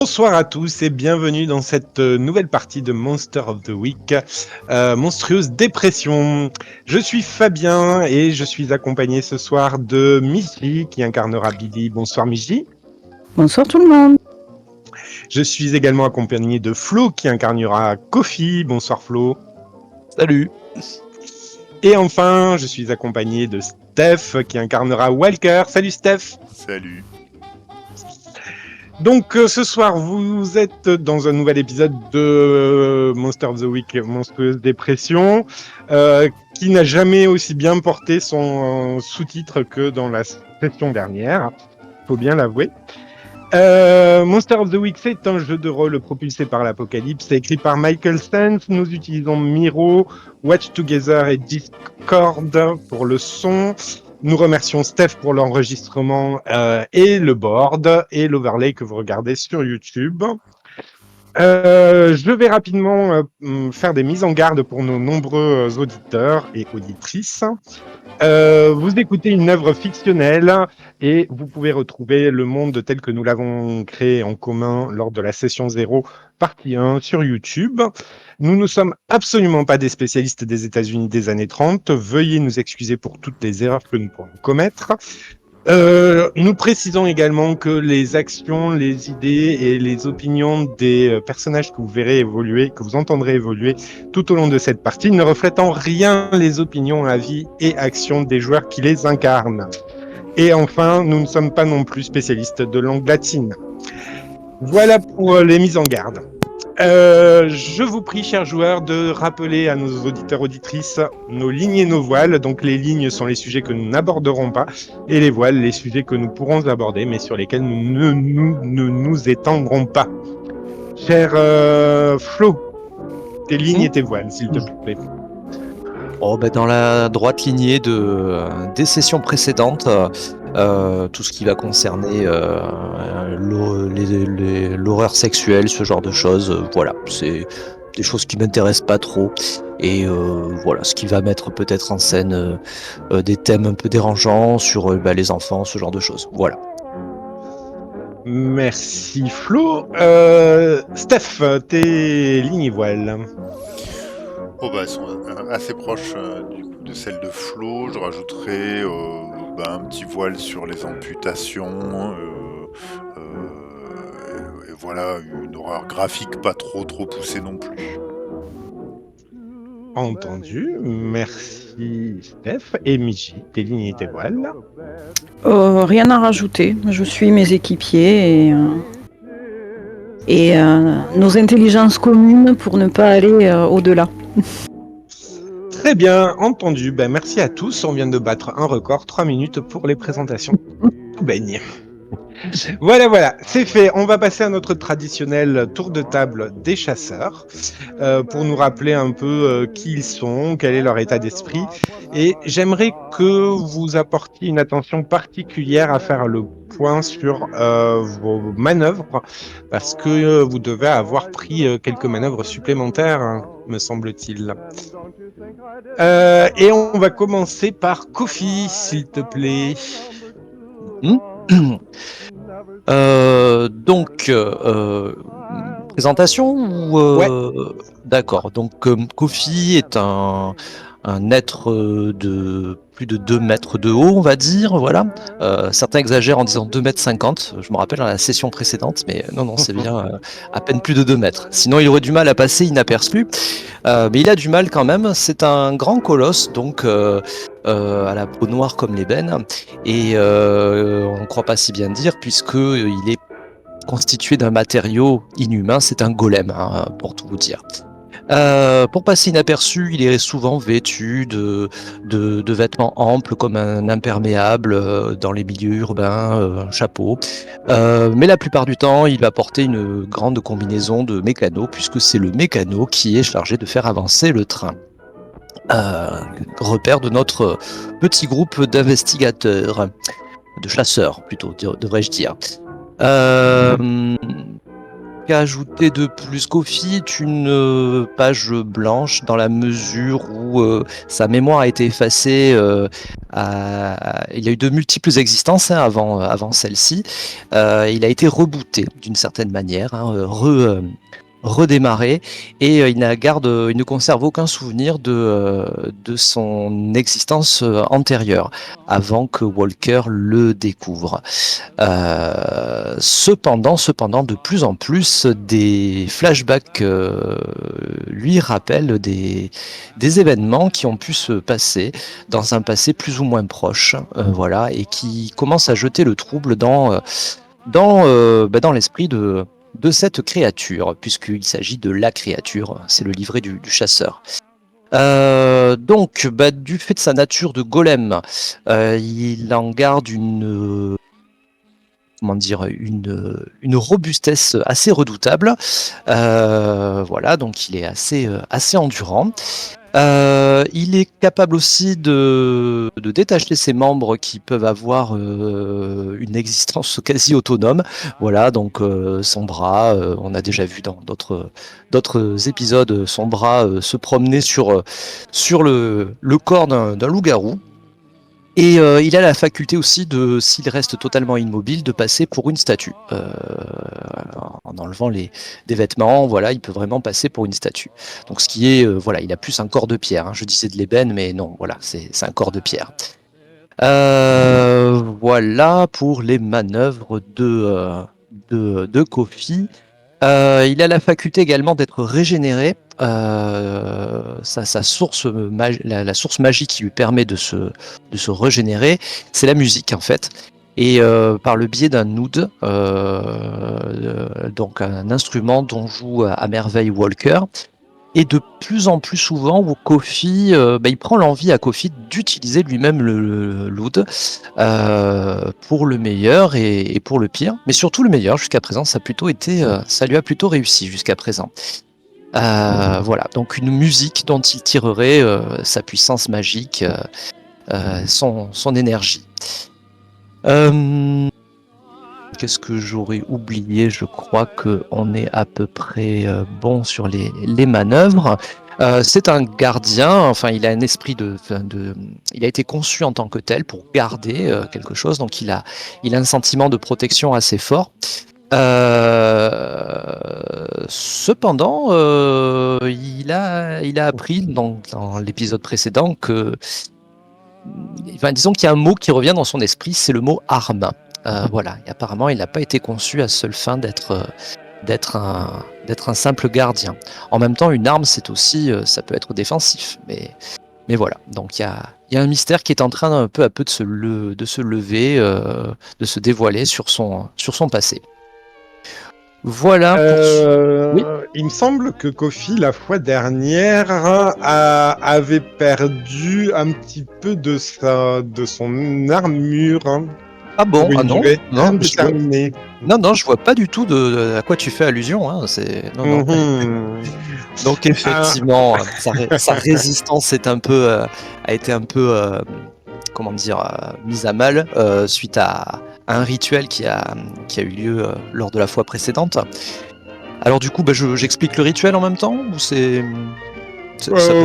Bonsoir à tous et bienvenue dans cette nouvelle partie de Monster of the Week, Monstrueuse Dépression. Je suis Fabien et je suis accompagné ce soir de Miji qui incarnera Billy. Bonsoir Miji. Bonsoir tout le monde. Je suis également accompagné de Flo qui incarnera Kofi. Bonsoir Flo. Salut. Et enfin, je suis accompagné de Steph qui incarnera Walker. Salut Steph. Salut. Donc ce soir, vous êtes dans un nouvel épisode de Monster of the Week, Monstrueuse Dépression, qui n'a jamais aussi bien porté son sous-titre que dans la session dernière, faut bien l'avouer. Monster of the Week, c'est un jeu de rôle propulsé par l'Apocalypse, c'est écrit par Michael Stantz. Nous utilisons Miro, Watch Together et Discord pour le son. Nous remercions Steph pour l'enregistrement et le board et l'overlay que vous regardez sur YouTube. Je vais rapidement faire des mises en garde pour nos nombreux auditeurs et auditrices. Vous écoutez une œuvre fictionnelle et vous pouvez retrouver le monde tel que nous l'avons créé en commun lors de la session 0, partie 1 sur YouTube. Nous ne sommes absolument pas des spécialistes des États-Unis des années 30. Veuillez nous excuser pour toutes les erreurs que nous pourrons commettre. Nous précisons également que les actions, les idées et les opinions des personnages que vous verrez évoluer, que vous entendrez évoluer tout au long de cette partie ne reflètent en rien les opinions, avis et actions des joueurs qui les incarnent. Et enfin, nous ne sommes pas non plus spécialistes de langue latine. Voilà pour les mises en garde. Je vous prie, chers joueurs, de rappeler à nos auditeurs auditrices nos lignes et nos voiles. Donc les lignes sont les sujets que nous n'aborderons pas et les voiles, les sujets que nous pourrons aborder mais sur lesquels nous ne nous étendrons pas. Cher Flo, tes lignes et tes voiles, s'il te plaît. Dans la droite lignée des sessions précédentes, tout ce qui va concerner l'horreur sexuelle, ce genre de choses, voilà, c'est des choses qui m'intéressent pas trop. Et voilà, ce qui va mettre peut-être en scène des thèmes un peu dérangeants sur les enfants, ce genre de choses. Voilà. Merci Flo. Steph, tes lignes et voiles. Elles sont assez proches du coup de celles de Flo. Je rajouterai un petit voile sur les amputations. Et voilà, une horreur graphique pas trop poussée non plus. Entendu. Merci Steph. Et Michi, tes lignes et tes voiles. Rien à rajouter. Je suis mes équipiers et nos intelligences communes pour ne pas aller au-delà. Très bien, entendu. Merci à tous. On vient de battre un record, 3 minutes pour les présentations. Tout baigne. Voilà, c'est fait. On va passer à notre traditionnel tour de table des chasseurs pour nous rappeler un peu qui ils sont, quel est leur état d'esprit. Et j'aimerais que vous apportiez une attention particulière à faire le point sur vos manœuvres, parce que vous devez avoir pris quelques manœuvres supplémentaires, hein, me semble-t-il. Et on va commencer par Kofi, s'il te plaît. Présentation ou Ouais. D'accord. Donc Kofi est un être de plus de 2 mètres de haut, on va dire, voilà. Certains exagèrent en disant 2,50 m. Je me rappelle dans la session précédente, mais non, c'est bien à peine plus de 2 mètres. Sinon, il aurait du mal à passer inaperçu. Mais il a du mal quand même. C'est un grand colosse, donc à la peau noire comme l'ébène. Et on ne croit pas si bien dire, puisqu'il est constitué d'un matériau inhumain. C'est un golem, hein, pour tout vous dire. Pour passer inaperçu, il est souvent vêtu de vêtements amples comme un imperméable dans les milieux urbains, un chapeau. Mais la plupart du temps, il va porter une grande combinaison de mécano, puisque c'est le mécano qui est chargé de faire avancer le train. Repère de notre petit groupe d'investigateurs, de chasseurs plutôt, devrais-je dire. Ajouter de plus, Kofi est une page blanche dans la mesure où sa mémoire a été effacée il a eu de multiples existences, hein, avant celle-ci. Il a été rebooté d'une certaine manière, hein, redémarré, et il ne conserve aucun souvenir de son existence antérieure, avant que Walker le découvre. Cependant, de plus en plus, des flashbacks lui rappellent des événements qui ont pu se passer dans un passé plus ou moins proche, voilà, et qui commencent à jeter le trouble dans l'esprit de cette créature, puisqu'il s'agit de la créature, c'est le livret du chasseur. Donc, du fait de sa nature de golem, il en garde une robustesse assez redoutable. Voilà, donc il est assez endurant. Il est capable aussi de détacher ses membres qui peuvent avoir une existence quasi autonome. Voilà, donc son bras, on a déjà vu dans d'autres épisodes, son bras se promener sur le corps d'un loup-garou. Et il a la faculté aussi s'il reste totalement immobile, de passer pour une statue. En enlevant des vêtements, voilà, il peut vraiment passer pour une statue. Donc ce qui est, voilà, il a plus un corps de pierre, hein. Je disais de l'ébène, mais non, voilà, c'est un corps de pierre. Voilà pour les manœuvres de Kofi. Il a la faculté également d'être régénéré. Sa source la source magique qui lui permet de se régénérer, c'est la musique en fait. Et par le biais d'un oud, donc un instrument dont joue à merveille Walker. Et de plus en plus souvent, Kofi, il prend l'envie à Kofi d'utiliser lui-même l'oud pour le meilleur et pour le pire, mais surtout le meilleur. Jusqu'à présent, ça lui a plutôt réussi jusqu'à présent. Voilà, donc une musique dont il tirerait sa puissance magique, son énergie. Qu'est-ce que j'aurais oublié? Je crois qu'on est à peu près bon sur les manœuvres. C'est un gardien, enfin il a un esprit il a été conçu en tant que tel pour garder quelque chose, donc il a un sentiment de protection assez fort. Cependant, il a appris dans l'épisode précédent que, enfin, disons qu'il y a un mot qui revient dans son esprit, c'est le mot arme. Voilà, et apparemment il n'a pas été conçu à seule fin d'être un simple gardien. En même temps, une arme, c'est aussi, ça peut être défensif, mais voilà. Donc il y a un mystère qui est en train peu à peu de se lever, de se dévoiler sur son passé. Voilà. Oui. Il me semble que Kofi, la fois dernière, avait perdu un petit peu de son armure. Ah bon? Pour une durée Non, indéterminée. non, je vois pas du tout à quoi tu fais allusion. Hein. Non. Donc effectivement, sa résistance a été un peu, comment dire, mise à mal suite à un rituel qui a eu lieu lors de la fois précédente. Alors du coup, j'explique le rituel en même temps ou c'est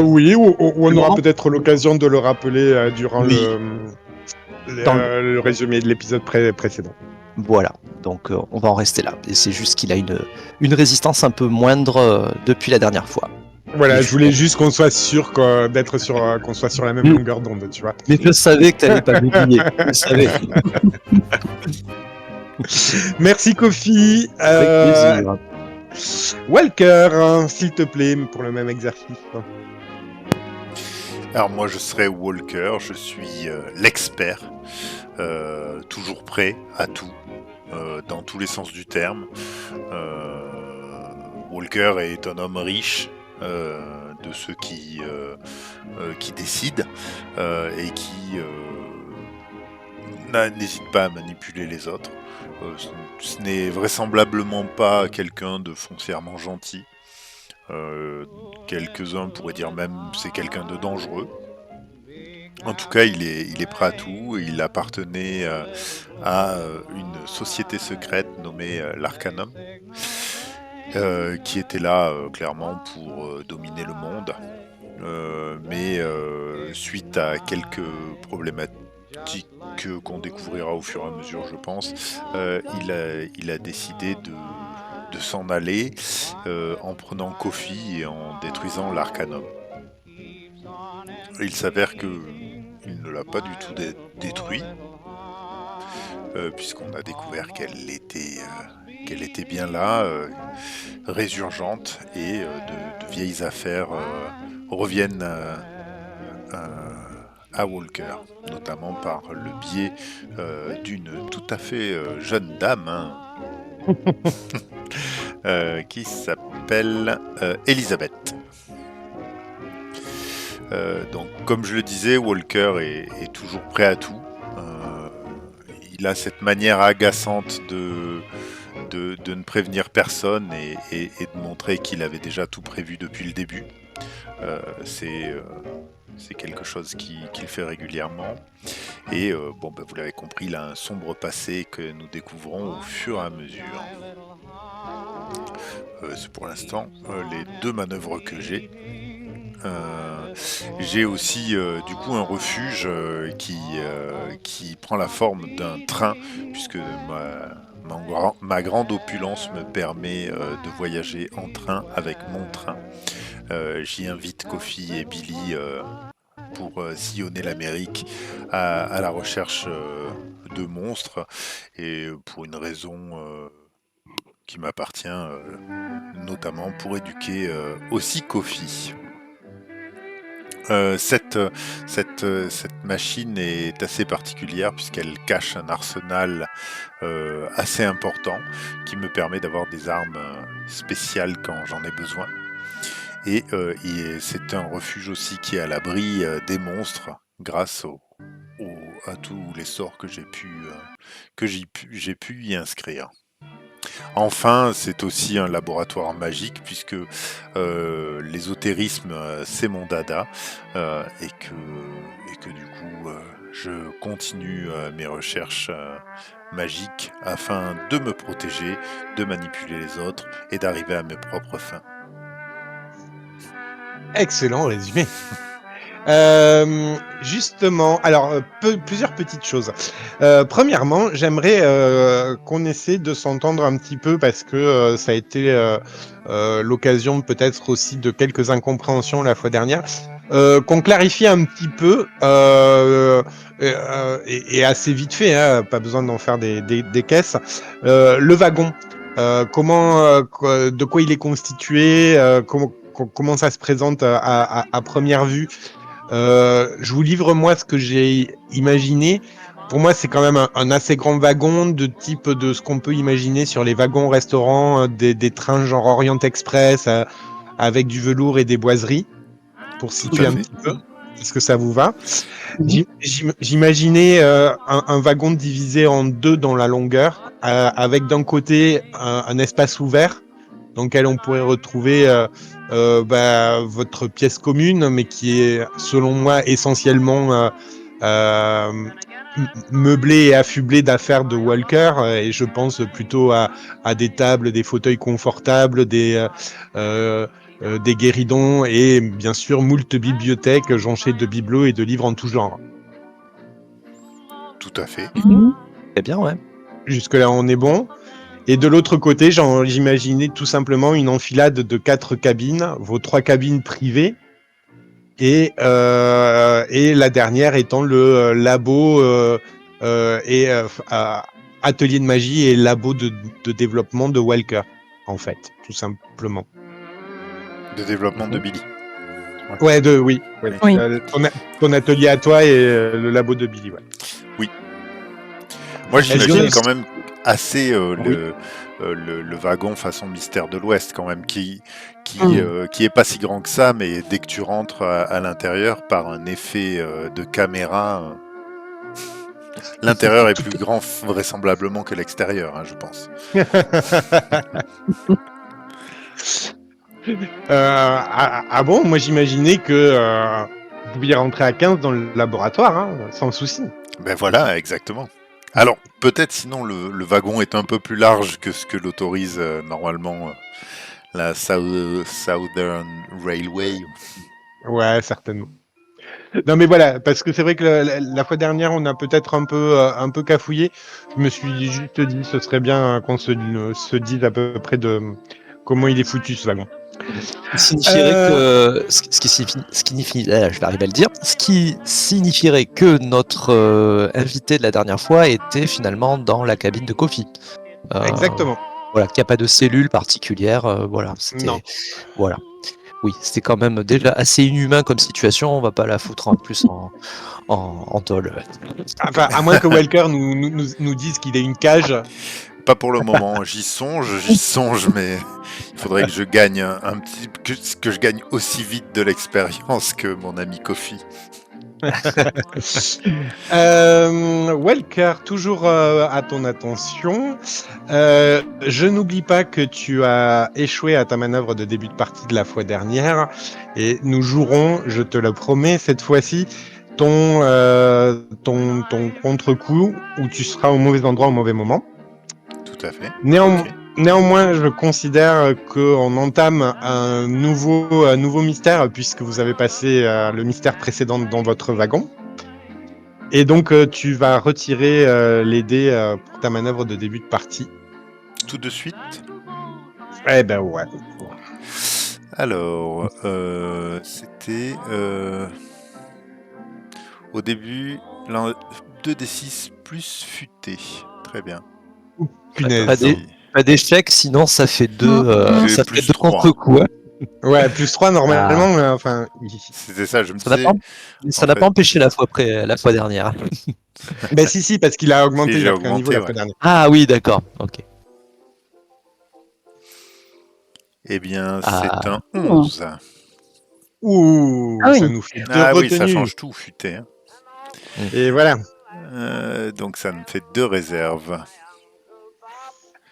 oui, on aura marrant. peut-être l'occasion de le rappeler durant Oui. le résumé de l'épisode précédent. Voilà, donc on va en rester là. Et c'est juste qu'il a une résistance un peu moindre depuis la dernière fois. Voilà, Et je voulais juste qu'on soit sûr qu'on soit sur la même longueur d'onde, tu vois. Mais je savais que t'allais pas m'oublier. Je savais. Merci Kofi. Avec plaisir. Walker, s'il te plaît, pour le même exercice. Alors moi je serai Walker, je suis l'expert, toujours prêt à tout, dans tous les sens du terme. Walker est un homme riche, de ceux qui décident et qui n'hésite pas à manipuler les autres. Ce n'est vraisemblablement pas quelqu'un de foncièrement gentil. Quelques-uns pourraient dire même c'est quelqu'un de dangereux. En tout cas, il est prêt à tout. Il appartenait à une société secrète nommée l'Arcanum, qui était là clairement pour dominer le monde. Mais suite à quelques qu'on découvrira au fur et à mesure, je pense, il a décidé de s'en aller en prenant Kofi et en détruisant l'Arcanum. Il s'avère que il ne l'a pas du tout détruit, puisqu'on a découvert qu'elle était bien là, résurgente, et de vieilles affaires reviennent à Walker, notamment par le biais d'une tout à fait jeune dame, hein, qui s'appelle Elisabeth. Donc, comme je le disais, Walker est toujours prêt à tout. Il a cette manière agaçante de ne prévenir personne et de montrer qu'il avait déjà tout prévu depuis le début. C'est quelque chose qu'il fait régulièrement. Et vous l'avez compris, il a un sombre passé que nous découvrons au fur et à mesure. C'est pour l'instant les 2 manœuvres que j'ai. J'ai aussi du coup un refuge qui prend la forme d'un train, puisque ma grande opulence me permet de voyager en train avec mon train. J'y invite Kofi et Billy pour sillonner l'Amérique à la recherche de monstres, et pour une raison qui m'appartient, notamment pour éduquer aussi Kofi. Cette machine est assez particulière puisqu'elle cache un arsenal assez important qui me permet d'avoir des armes spéciales quand j'en ai besoin. Et c'est un refuge aussi qui est à l'abri des monstres grâce à tous les sorts que j'ai pu y inscrire. Enfin, c'est aussi un laboratoire magique puisque l'ésotérisme, c'est mon dada, et que du coup, je continue mes recherches magiques afin de me protéger, de manipuler les autres et d'arriver à mes propres fins. Excellent résumé. Justement, alors plusieurs petites choses. Premièrement, j'aimerais qu'on essaie de s'entendre un petit peu parce que ça a été l'occasion peut-être aussi de quelques incompréhensions la fois dernière. Qu'on clarifie un petit peu et assez vite fait, hein, pas besoin d'en faire des caisses. Le wagon, de quoi il est constitué, comment ça se présente à première vue. Je vous livre moi ce que j'ai imaginé. Pour moi, c'est quand même un assez grand wagon de type de ce qu'on peut imaginer sur les wagons restaurants des trains genre Orient Express avec du velours et des boiseries, pour situer un petit peu. Est-ce que ça vous va? J'imaginais un wagon divisé en 2 dans la longueur, avec d'un côté un espace ouvert dans lequel on pourrait retrouver votre pièce commune, mais qui est, selon moi, essentiellement meublée et affublée d'affaires de Walker. Et je pense plutôt à des tables, des fauteuils confortables, des guéridons et bien sûr moult bibliothèques jonchées de bibelots et de livres en tout genre. Tout à fait. Eh bien, ouais. Jusque-là, on est bon. Et de l'autre côté, j'imaginais tout simplement une enfilade de 4 cabines, vos 3 cabines privées, et la dernière étant le labo et atelier de magie et labo de développement de Walker, en fait, tout simplement. De développement de Billy. Ouais, oui. Ton atelier à toi et le labo de Billy, ouais. Oui. Moi, j'imagine quand même assez le wagon façon Mystère de l'Ouest quand même, qui est pas si grand que ça, mais dès que tu rentres à l'intérieur par un effet de caméra, l'intérieur est plus grand vraisemblablement que l'extérieur, hein, je pense. Bon, moi j'imaginais que vous pouviez rentrer à 15 dans le laboratoire, hein, sans souci. Ben voilà, exactement. Alors, peut-être sinon le wagon est un peu plus large que ce que l'autorise normalement la Southern Railway. Ouais, certainement. Non mais voilà, parce que c'est vrai que la fois dernière, on a peut-être un peu cafouillé. Je me suis juste dit, ce serait bien qu'on se dise à peu près de comment il est foutu ce wagon. Ce qui signifierait que je vais arriver à le dire, ce qui signifierait que notre invité de la dernière fois était finalement dans la cabine de Kofi. Exactement. Voilà, qu'il n'y a pas de cellule particulière, voilà, Non. voilà. Oui, c'était quand même déjà assez inhumain comme situation, on va pas la foutre en plus en tôle. Enfin, à moins que Walker nous dise qu'il ait une cage. Pas pour le moment, j'y songe, mais il faudrait que je gagne un petit, que je gagne aussi vite de l'expérience que mon ami Kofi. Walker, toujours à ton attention. Je n'oublie pas que tu as échoué à ta manœuvre de début de partie de la fois dernière et nous jouerons, je te le promets, cette fois-ci, ton contre-coup où tu seras au mauvais endroit au mauvais moment. Tout à fait. Néanmoins, je considère qu'on entame un nouveau mystère puisque vous avez passé le mystère précédent dans votre wagon. Et donc, tu vas retirer les dés pour ta manœuvre de début de partie. Tout de suite. Eh ben ouais. Alors, c'était au début 2d6 plus futé. Très bien. Punaise. Pas d'échec, sinon ça fait deux, J'ai ça plus fait deux 3. contre-coups. Hein. Ouais, plus 3 normalement. Enfin, C'était ça, je me Ça n'a disais. ça n'a pas empêché la fois dernière. ben si, parce qu'il a augmenté, Si, il a j'ai pris un niveau augmenté, la ouais. fois dernière. Ah oui, d'accord, ok. Eh bien, Ah. c'est un 11. Ouh, Ah oui. ça nous fait 2 Ah oui, retenues. ça change tout, futé. Hein. Et voilà. Donc ça me fait 2 réserves.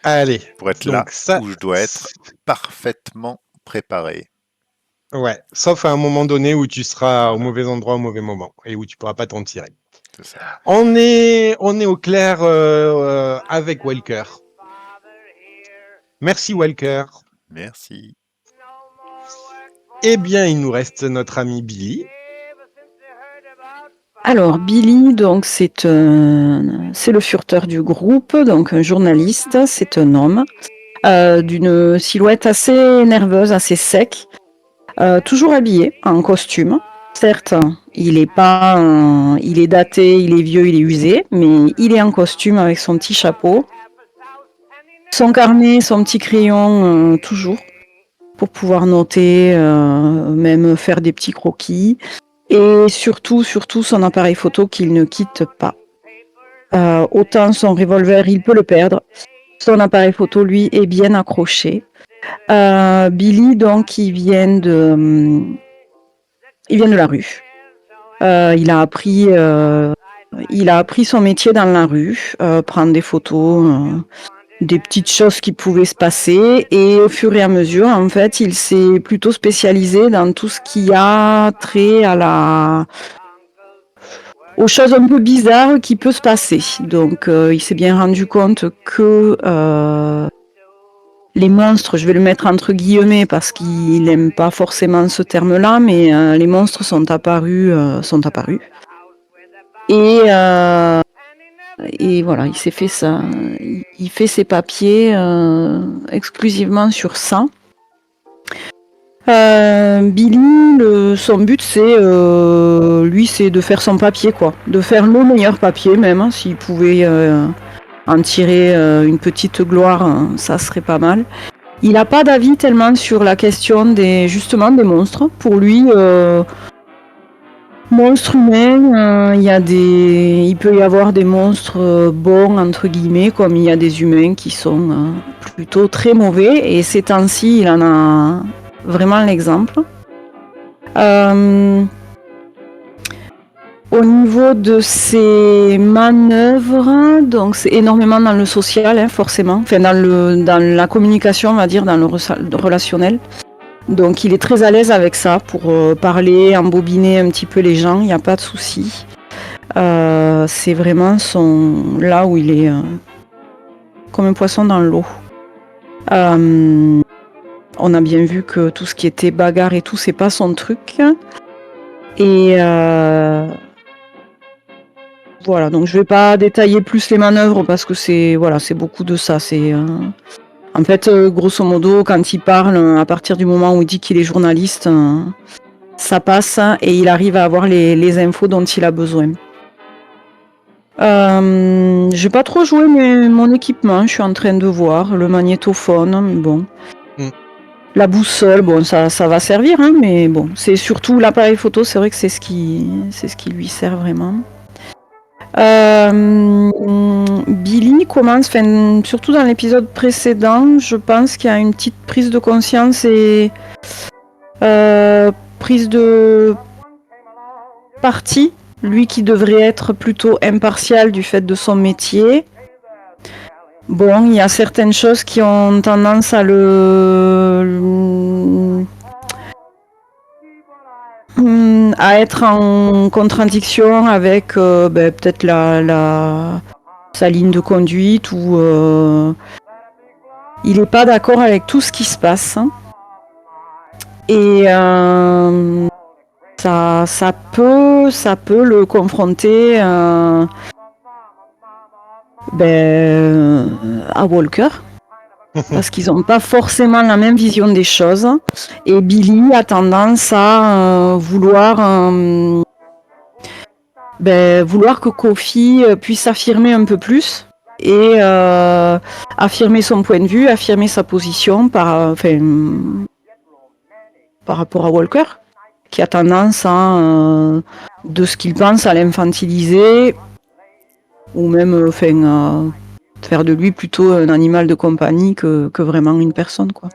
Allez. Pour être Donc là ça, où je dois être parfaitement préparé. Ouais, sauf à un moment donné où tu seras au mauvais endroit au mauvais moment et où tu pourras pas t'en tirer. C'est ça. On est au clair avec Walker. Merci Walker. Merci. Eh bien, il nous reste notre ami Billy. Alors, Billy, donc, c'est le furteur du groupe, donc un journaliste, c'est un homme, d'une silhouette assez nerveuse, assez sec, toujours habillé en costume. Certes, il est daté, il est vieux, il est usé, mais il est en costume avec son petit chapeau, son carnet, son petit crayon, toujours, pour pouvoir noter, même faire des petits croquis. Et surtout son appareil photo qu'il ne quitte pas. Autant son revolver, il peut le perdre. Son appareil photo, lui, est bien accroché. Billy, donc, il vient de la rue. Il a appris son métier dans la rue, prendre des photos, des petites choses qui pouvaient se passer. Et au fur et à mesure, en fait, il s'est plutôt spécialisé dans tout ce qui a trait aux choses un peu bizarres qui peuvent se passer. Donc, il s'est bien rendu compte que les monstres, je vais le mettre entre guillemets parce qu'il n'aime pas forcément ce terme-là, mais les monstres sont apparus. Et voilà, il s'est fait ça. Il fait ses papiers exclusivement sur ça. Billy, son but c'est de faire son papier, quoi, de faire le meilleur papier même, hein, s'il pouvait en tirer une petite gloire, hein, ça serait pas mal. Il n'a pas d'avis tellement sur la question des monstres. Pour lui, monstres humains, il peut y avoir des monstres bons entre guillemets, comme il y a des humains qui sont plutôt très mauvais. Et ces temps-ci, il en a vraiment l'exemple. Au niveau de ses manœuvres, donc c'est énormément dans le social, hein, forcément, enfin dans la communication, on va dire, dans le relationnel. Donc il est très à l'aise avec ça pour parler, embobiner un petit peu les gens, il n'y a pas de souci. C'est vraiment là où il est comme un poisson dans l'eau. On a bien vu que tout ce qui était bagarre et tout, c'est pas son truc. Et voilà, donc je vais pas détailler plus les manœuvres parce que c'est beaucoup de ça. En fait, grosso modo, quand il parle, à partir du moment où il dit qu'il est journaliste, ça passe et il arrive à avoir les infos dont il a besoin. J'ai pas trop joué mon équipement, je suis en train de voir le magnétophone, mais bon. La boussole, bon, ça va servir, hein, mais bon, c'est surtout l'appareil photo, c'est vrai que c'est ce qui lui sert vraiment. Billy commence, surtout dans l'épisode précédent, je pense qu'il y a une petite prise de conscience et prise de parti, lui qui devrait être plutôt impartial du fait de son métier. Bon, il y a certaines choses qui ont tendance à à être en contradiction avec peut-être sa ligne de conduite ou il n'est pas d'accord avec tout ce qui se passe. Et ça peut le confronter à Walker. Parce qu'ils n'ont pas forcément la même vision des choses. Et Billy a tendance à vouloir que Kofi puisse s'affirmer un peu plus et affirmer son point de vue, affirmer sa position par rapport à Walker, qui a tendance à, de ce qu'il pense, à l'infantiliser ou même faire de lui plutôt un animal de compagnie que vraiment une personne, quoi.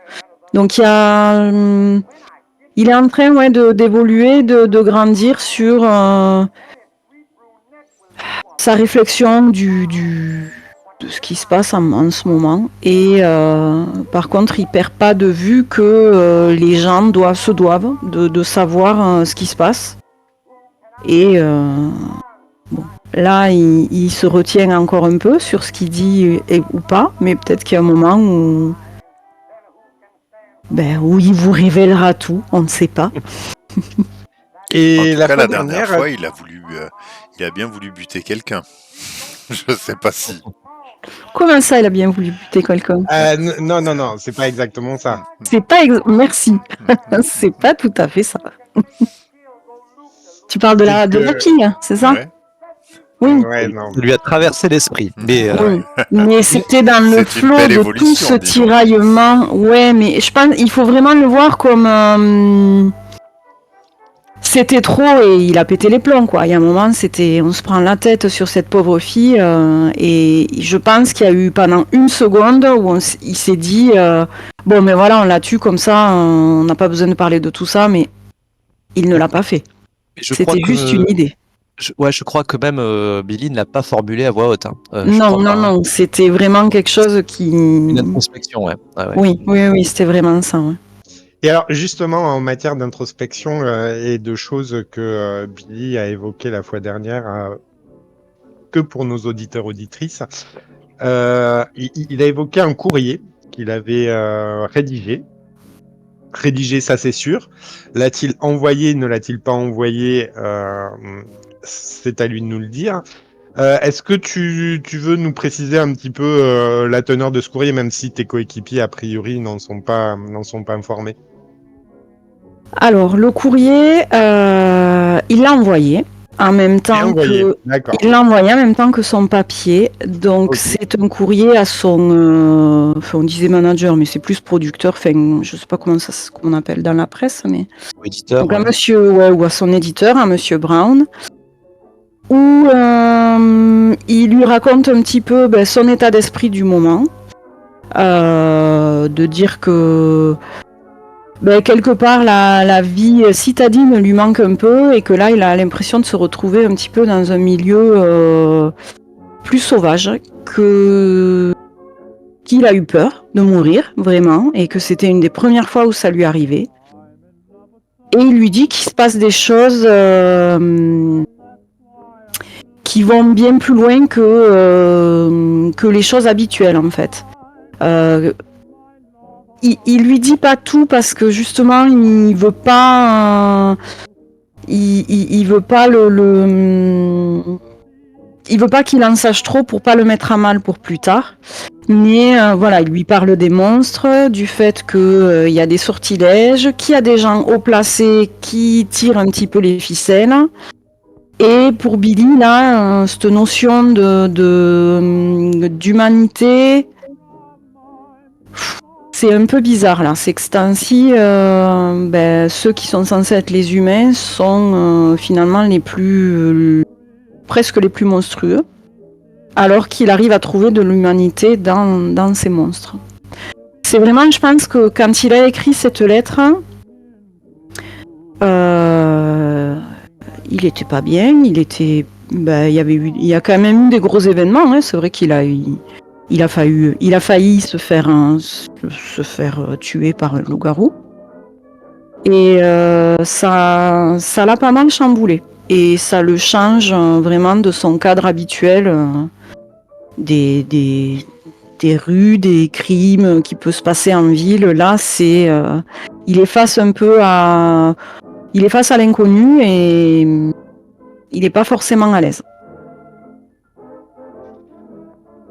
Donc il est en train d'évoluer, de grandir sur sa réflexion de ce qui se passe en ce moment. Et par contre, il perd pas de vue que les gens doivent de savoir ce qui se passe. Et bon. Là, il se retient encore un peu sur ce qu'il dit ou pas, mais peut-être qu'il y a un moment où il vous révélera tout, on ne sait pas. Et en tout cas, la dernière fois, il a bien voulu buter quelqu'un. Je sais pas si. Comment ça, il a bien voulu buter quelqu'un ? Non, c'est pas exactement ça. C'est pas merci. C'est pas tout à fait ça. Tu parles de la fille, c'est ça ? Ouais. Oui. Ouais, non. lui a traversé l'esprit. Mais oui. Mais c'était dans le flot de tout ce tiraillement. Ouais, mais je pense qu'il faut vraiment le voir comme c'était trop et il a pété les plombs, quoi. Il y a un moment, on se prend la tête sur cette pauvre fille et je pense qu'il y a eu pendant une seconde où il s'est dit bon, mais voilà, on l'a tue comme ça, on n'a pas besoin de parler de tout ça, mais il ne l'a pas fait. C'était juste une idée. Je crois que même Billy ne l'a pas formulé à voix haute. Hein. Non, c'était vraiment quelque chose qui... Une introspection, ouais. Ah, ouais. Oui, c'était vraiment ça, ouais. Et alors, justement, en matière d'introspection et de choses que Billy a évoquées la fois dernière, que pour nos auditeurs auditrices, il a évoqué un courrier qu'il avait rédigé. Rédigé, ça c'est sûr. L'a-t-il envoyé, ne l'a-t-il pas envoyé c'est à lui de nous le dire. Est-ce que tu veux nous préciser un petit peu la teneur de ce courrier, même si tes coéquipiers, a priori, n'en sont pas informés? Alors, le courrier, il l'a envoyé en même temps que son papier. Donc, c'est un courrier à son... on disait manager, mais c'est plus producteur. Enfin, je sais pas comment on appelle dans la presse, mais... Éditeur. Donc, ou à son éditeur, à Monsieur Brown, où il lui raconte un petit peu son état d'esprit du moment. De dire que... quelque part, la vie citadine lui manque un peu et que là, il a l'impression de se retrouver un petit peu dans un milieu plus sauvage, qu'il a eu peur de mourir, vraiment, et que c'était une des premières fois où ça lui arrivait. Et il lui dit qu'il se passe des choses qui vont bien plus loin que les choses habituelles, en fait. Il lui dit pas tout parce que justement il veut pas il veut pas il veut pas qu'il en sache trop pour pas le mettre à mal pour plus tard. Mais voilà, il lui parle des monstres, du fait que y a des sortilèges, qu'il y a des gens haut placés qui tirent un petit peu les ficelles. Et pour Billy, là, cette notion d'humanité, c'est un peu bizarre là. C'est que ce temps-ci, ceux qui sont censés être les humains sont finalement presque les plus monstrueux, alors qu'il arrive à trouver de l'humanité dans ces monstres. C'est vraiment, je pense que quand il a écrit cette lettre, il était pas bien, il y a quand même eu des gros événements, hein. C'est vrai qu'il a failli se faire tuer par un loup-garou. Et ça l'a pas mal chamboulé. Et ça le change vraiment de son cadre habituel des rues, des crimes qui peut se passer en ville. Là, il est face à l'inconnu et il n'est pas forcément à l'aise.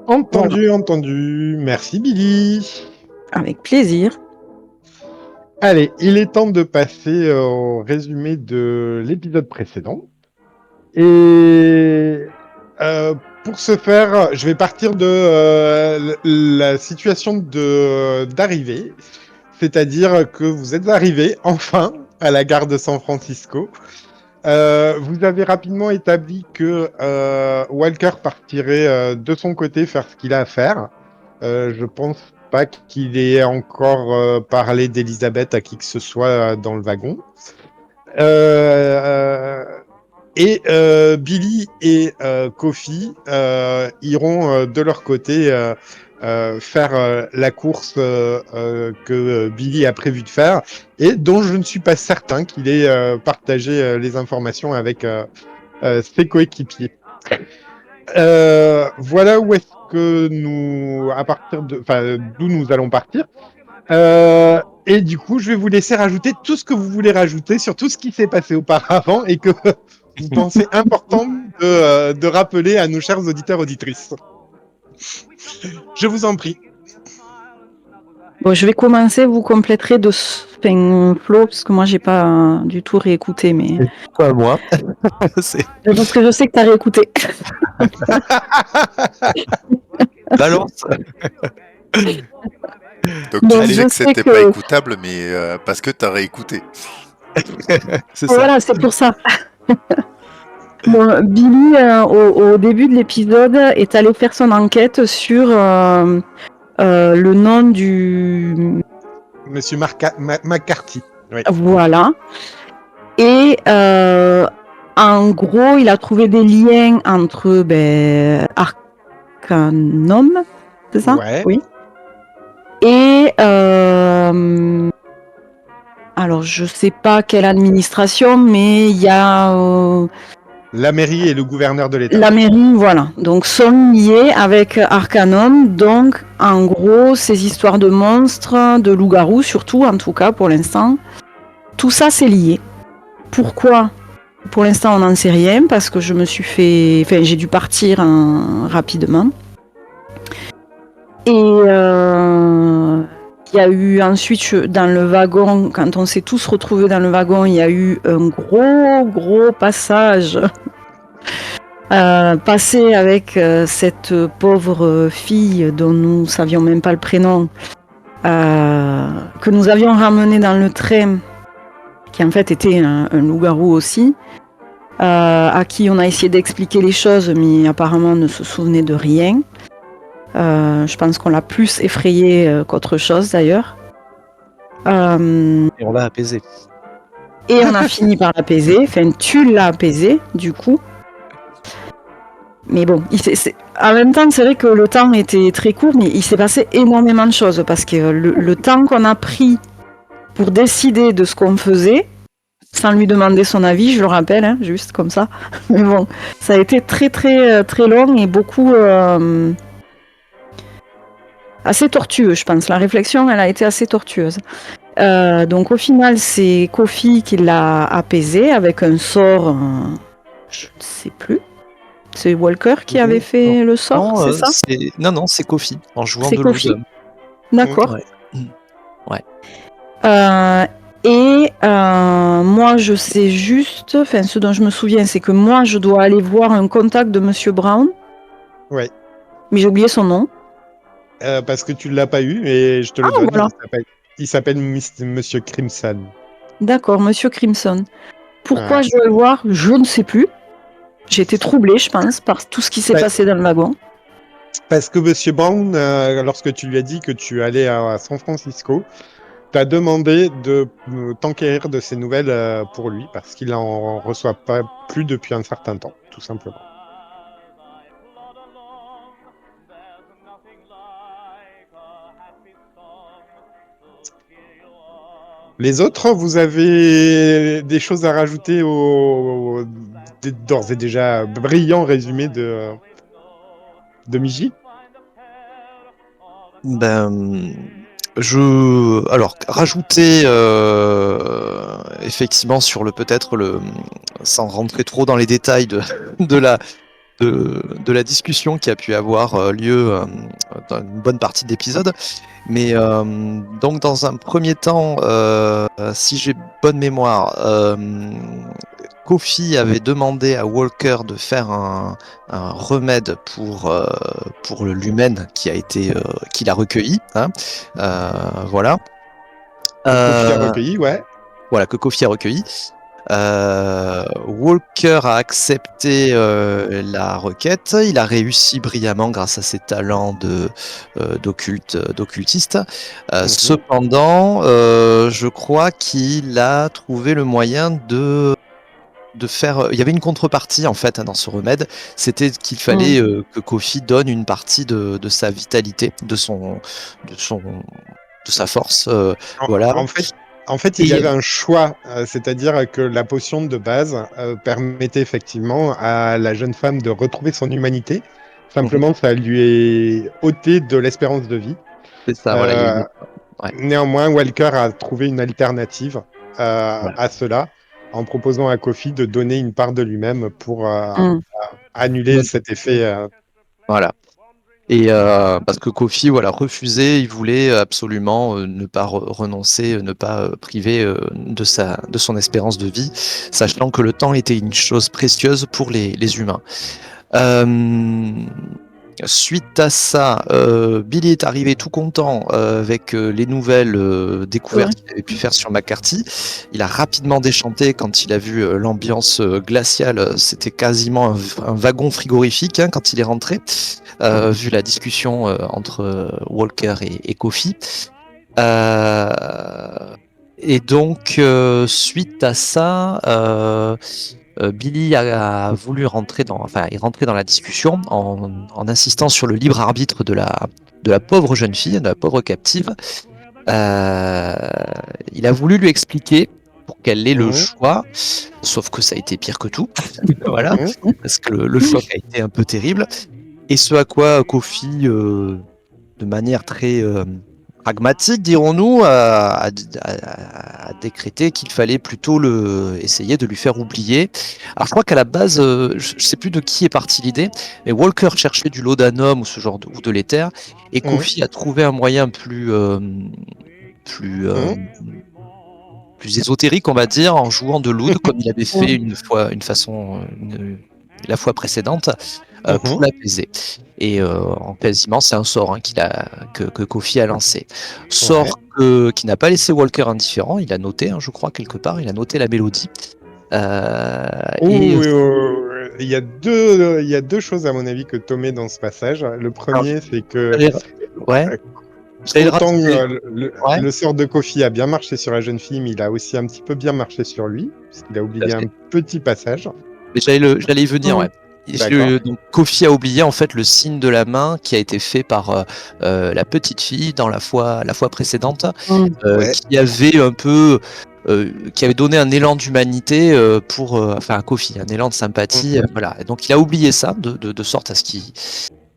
Entendu. Merci Billy. Avec plaisir. Allez, il est temps de passer au résumé de l'épisode précédent. Et pour ce faire, je vais partir de la situation d'arrivée. C'est-à-dire que vous êtes arrivé enfin à la gare de San Francisco. Vous avez rapidement établi que Walker partirait de son côté faire ce qu'il a à faire. Je pense pas qu'il ait encore parlé d'Elisabeth à qui que ce soit dans le wagon. Et Billy et Kofi iront de leur côté faire la course que Billy a prévu de faire et dont je ne suis pas certain qu'il ait partagé les informations avec ses coéquipiers. Voilà où est-ce que d'où nous allons partir. Et du coup, je vais vous laisser rajouter tout ce que vous voulez rajouter sur tout ce qui s'est passé auparavant et que vous pensez important de rappeler à nos chers auditeurs auditrices. Je vous en prie. Bon, je vais commencer, vous compléterez Flo, parce que moi j'ai pas du tout réécouté, mais. Quoi, moi Parce que je sais que tu as réécouté. Balance. Donc tu disais que c'était pas écoutable, mais parce que tu as réécouté. C'est ça. Voilà, c'est pour ça. Bon, Billy, au début de l'épisode, est allé faire son enquête sur le nom du... Monsieur McCarthy. Oui. Voilà. Et en gros, il a trouvé des liens entre Arcanum, c'est ça? Ouais. Oui. Et alors, je sais pas quelle administration, mais il y a... la mairie et le gouverneur de l'État. La mairie, voilà. Donc, sont liés avec Arcanum. Donc, en gros, ces histoires de monstres, de loups-garous, surtout, en tout cas, pour l'instant, tout ça, c'est lié. Pourquoi ? Pour l'instant, on n'en sait rien, parce que j'ai dû partir rapidement. Et il y a eu ensuite, dans le wagon, quand on s'est tous retrouvés dans le wagon, il y a eu un gros passage passé avec cette pauvre fille dont nous savions même pas le prénom, que nous avions ramenée dans le train, qui en fait était un loup-garou aussi, à qui on a essayé d'expliquer les choses, mais apparemment ne se souvenait de rien. Je pense qu'on l'a plus effrayé qu'autre chose d'ailleurs. Et on l'a apaisé. Et on a fini par l'apaiser. Enfin, tu l'as apaisé du coup. Mais bon, en même temps, c'est vrai que le temps était très court, mais il s'est passé énormément de choses parce que le temps qu'on a pris pour décider de ce qu'on faisait, sans lui demander son avis, je le rappelle, hein, juste comme ça. Mais bon, ça a été très très très long et beaucoup assez tortueux, je pense. La réflexion, elle a été assez tortueuse. Donc au final, c'est Kofi qui l'a apaisé avec un sort, je ne sais plus. C'est Walker qui avait fait le sort, Non, c'est ça? non, c'est Kofi, en jouant C'est de Kofi. Loud. D'accord. Ouais. Ouais. Moi, je sais juste, enfin, ce dont je me souviens, c'est que moi, je dois aller voir un contact de Monsieur Brown. Ouais. Mais j'ai oublié son nom. Parce que tu l'as pas eu, et je te le donne. Voilà. Il s'appelle Monsieur Crimson. D'accord, Monsieur Crimson. Pourquoi Ouais. je dois le voir? Je ne sais plus. J'ai été troublée, je pense, par tout ce qui s'est Ouais. passé dans le wagon. Parce que Monsieur Brown, lorsque tu lui as dit que tu allais à San Francisco, t'as demandé de t'enquérir de ses nouvelles pour lui, parce qu'il en reçoit pas plus depuis un certain temps, tout simplement. Les autres, vous avez des choses à rajouter au d'ores et déjà brillant résumé de Miji? Alors, rajouter effectivement sur peut-être sans rentrer trop dans les détails de la de la discussion qui a pu avoir lieu dans une bonne partie de l'épisode. Mais donc dans un premier temps, si j'ai bonne mémoire, Kofi avait demandé à Walker de faire un remède pour l'humaine qu'il a recueilli. Hein, voilà. Kofi a recueilli, ouais. Voilà, que Kofi a recueilli. Walker a accepté la requête. Il a réussi brillamment grâce à ses talents d'occultiste. Cependant, je crois qu'il a trouvé le moyen de faire. Il y avait une contrepartie en fait dans ce remède. C'était qu'il fallait que Kofi donne une partie de sa vitalité, de sa force. Voilà. En fait, il y avait un choix, c'est-à-dire que la potion de base permettait effectivement à la jeune femme de retrouver son humanité. Simplement, ça lui est ôté de l'espérance de vie. C'est ça, voilà. Ouais. Néanmoins, Walker a trouvé une alternative Voilà. à cela, en proposant à Kofi de donner une part de lui-même pour annuler cet effet. Voilà. Et parce que Kofi, refusait, il voulait absolument ne pas renoncer, ne pas priver de son espérance de vie, sachant que le temps était une chose précieuse pour les humains. Suite à ça, Billy est arrivé tout content avec les nouvelles découvertes qu'il avait pu faire sur McCarthy. Il a rapidement déchanté quand il a vu l'ambiance glaciale. C'était quasiment un wagon frigorifique quand il est rentré, vu la discussion entre Walker et Kofi. Et donc, suite à ça, Billy a voulu rentrer dans la discussion en insistant sur le libre arbitre de la pauvre jeune fille, de la pauvre captive. Il a voulu lui expliquer pour qu'elle ait le choix, sauf que ça a été pire que tout, voilà, parce que le choc a été un peu terrible. Et ce à quoi Kofi, de manière très pragmatique, dirons-nous, a décrété qu'il fallait plutôt essayer de lui faire oublier. Alors je crois qu'à la base, je ne sais plus de qui est partie l'idée, mais Walker cherchait du laudanum ou ce genre ou de l'éther, et Kofi a trouvé un moyen plus ésotérique, on va dire, en jouant de l'oud, comme il avait fait la fois précédente, pour l'apaiser. Et en quasiment, c'est un sort que Kofi a lancé. Sort qui n'a pas laissé Walker indifférent, il a noté, je crois, quelque part, il a noté la mélodie. Il y a deux choses, à mon avis, que Tomé dans ce passage. Le premier, c'est que autant le sort de Kofi a bien marché sur la jeune fille, mais il a aussi un petit peu bien marché sur lui, puisqu'il a oublié un petit passage. Mais j'allais y venir, ouais. Donc, Kofi a oublié en fait le signe de la main qui a été fait par la petite fille dans la fois précédente, qui avait un peu, qui avait donné un élan d'humanité à Kofi, un élan de sympathie, voilà. Et donc il a oublié ça de sorte à ce qu'il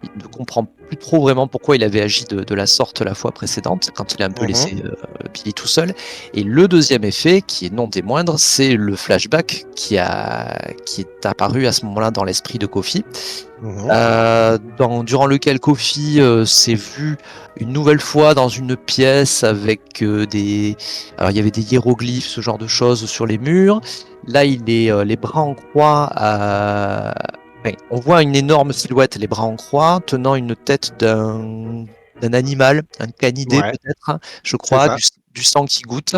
il ne comprend plus trop vraiment pourquoi il avait agi de la sorte la fois précédente, quand il a un peu laissé Billy tout seul. Et le deuxième effet, qui est non des moindres, c'est le flashback qui est apparu à ce moment-là dans l'esprit de Kofi, durant lequel Kofi s'est vu une nouvelle fois dans une pièce avec alors il y avait des hiéroglyphes, ce genre de choses sur les murs. Là, il est les bras en croix. On voit une énorme silhouette, les bras en croix, tenant une tête d'un animal, un canidé Ouais, peut-être, hein, je c'est crois, ça. du sang qui goûte.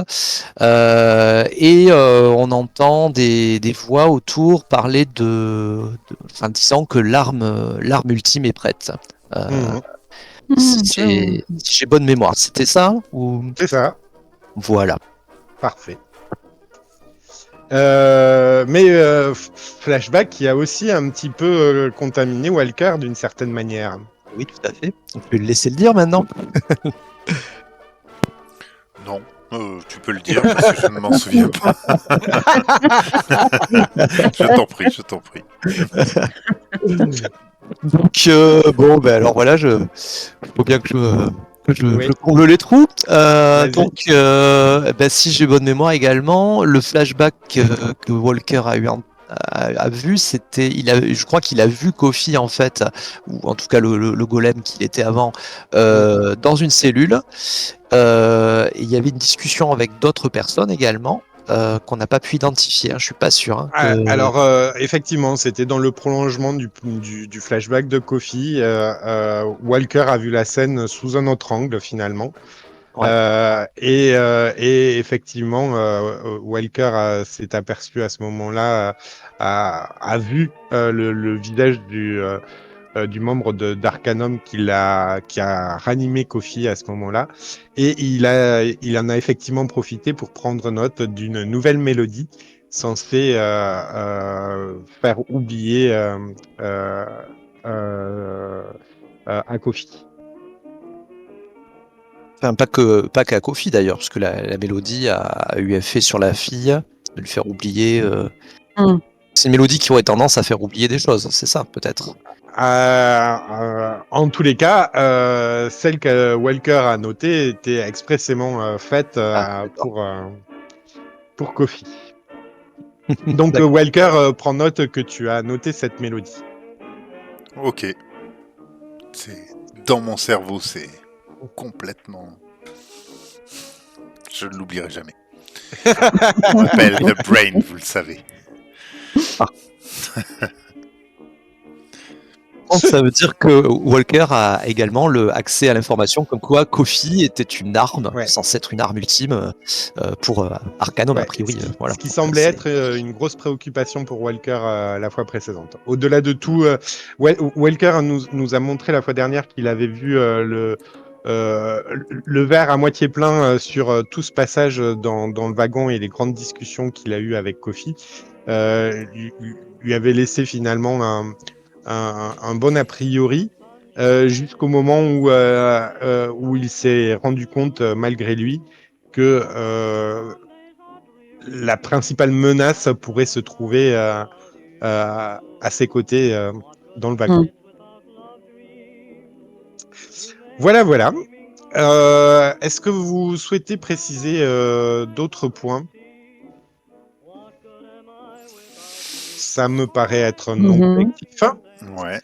On entend des voix autour parler enfin, disant que l'arme ultime est prête. Mhm. Si j'ai bonne mémoire, c'était ça ou C'est ça, voilà. parfait. Flashback qui a aussi un petit peu contaminé Walker d'une certaine manière. Oui, tout à fait. On peut le laisser le dire maintenant. Non, tu peux le dire parce que je ne m'en souviens pas. Je t'en prie, je t'en prie. Donc bon, ben alors voilà, faut bien que Oui. je comble les trous. Vas-y. Donc, si j'ai bonne mémoire également, le flashback que Walker a vu, je crois qu'il a vu Kofi en fait, ou en tout cas le golem qu'il était avant, dans une cellule. Il y avait une discussion avec d'autres personnes également. Qu'on n'a pas pu identifier, hein, je suis pas sûr. Hein, Alors, effectivement, c'était dans le prolongement du flashback de Kofi. Walker a vu la scène sous un autre angle, finalement. Ouais. Et effectivement, Walker s'est aperçu à ce moment-là, a vu le visage du membre d'Arcanum qui a ranimé Kofi à ce moment-là. Et il en a effectivement profité pour prendre note d'une nouvelle mélodie censée faire oublier à Kofi. Enfin, pas qu'à Kofi d'ailleurs, parce que la mélodie a eu effet sur la fille, de lui faire oublier. C'est une mélodie qui aurait tendance à faire oublier des choses, c'est ça peut-être. En tous les cas, celle que Walker a notée était expressément faite pour Kofi. Donc Walker prend note que tu as noté cette mélodie. Ok. C'est dans mon cerveau, c'est complètement. Je ne l'oublierai jamais. On m'appelle The Brain, vous le savez. Ça veut dire que Walker a également accès à l'information comme quoi Kofi était une arme, censée être une arme ultime pour Arcanum, a priori. Ce qui semblait être une grosse préoccupation pour Walker la fois précédente. Au-delà de tout, Walker nous a montré la fois dernière qu'il avait vu le verre à moitié plein sur tout ce passage dans le wagon et les grandes discussions qu'il a eues avec Kofi. Lui avait laissé finalement un bon a priori jusqu'au moment où il s'est rendu compte, malgré lui, que la principale menace pourrait se trouver à ses côtés dans le wagon. Voilà. Est-ce que vous souhaitez préciser d'autres points? Ça me paraît être non collectif. Ouais.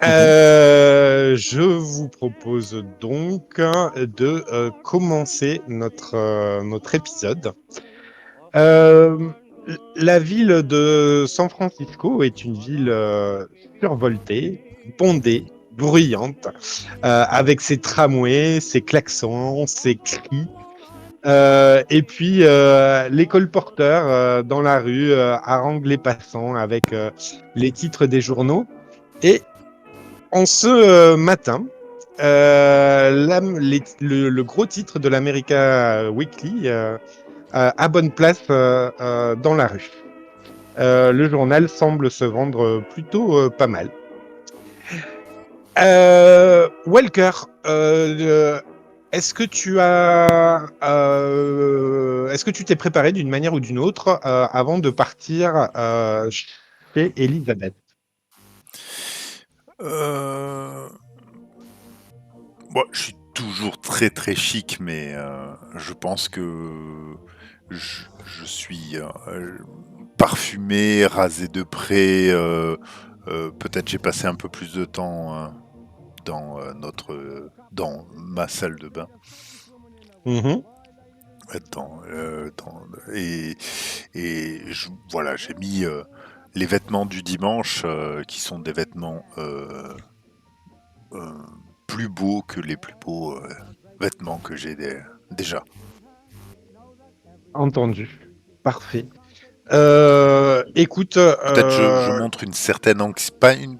Je vous propose donc de commencer notre épisode. La ville de San Francisco est une ville survoltée, bondée, bruyante, avec ses tramways, ses klaxons, ses cris. Et puis les colporteurs dans la rue haranguent les passants avec les titres des journaux. Et en ce matin, le gros titre de l'America Weekly a bonne place dans la rue. Le journal semble se vendre plutôt pas mal. Walker, est-ce que tu t'es préparé d'une manière ou d'une autre avant de partir chez Elisabeth? Euh, Moi, je suis toujours très très chic, mais je pense que je suis parfumé, rasé de près. Peut-être j'ai passé un peu plus de temps dans dans ma salle de bain. Mhm. Et, voilà, j'ai mis les vêtements du dimanche qui sont des vêtements euh, plus beaux que les plus beaux vêtements que j'ai déjà. Entendu. Parfait. Écoute, Peut-être je montre une certaine anxiété, pas une.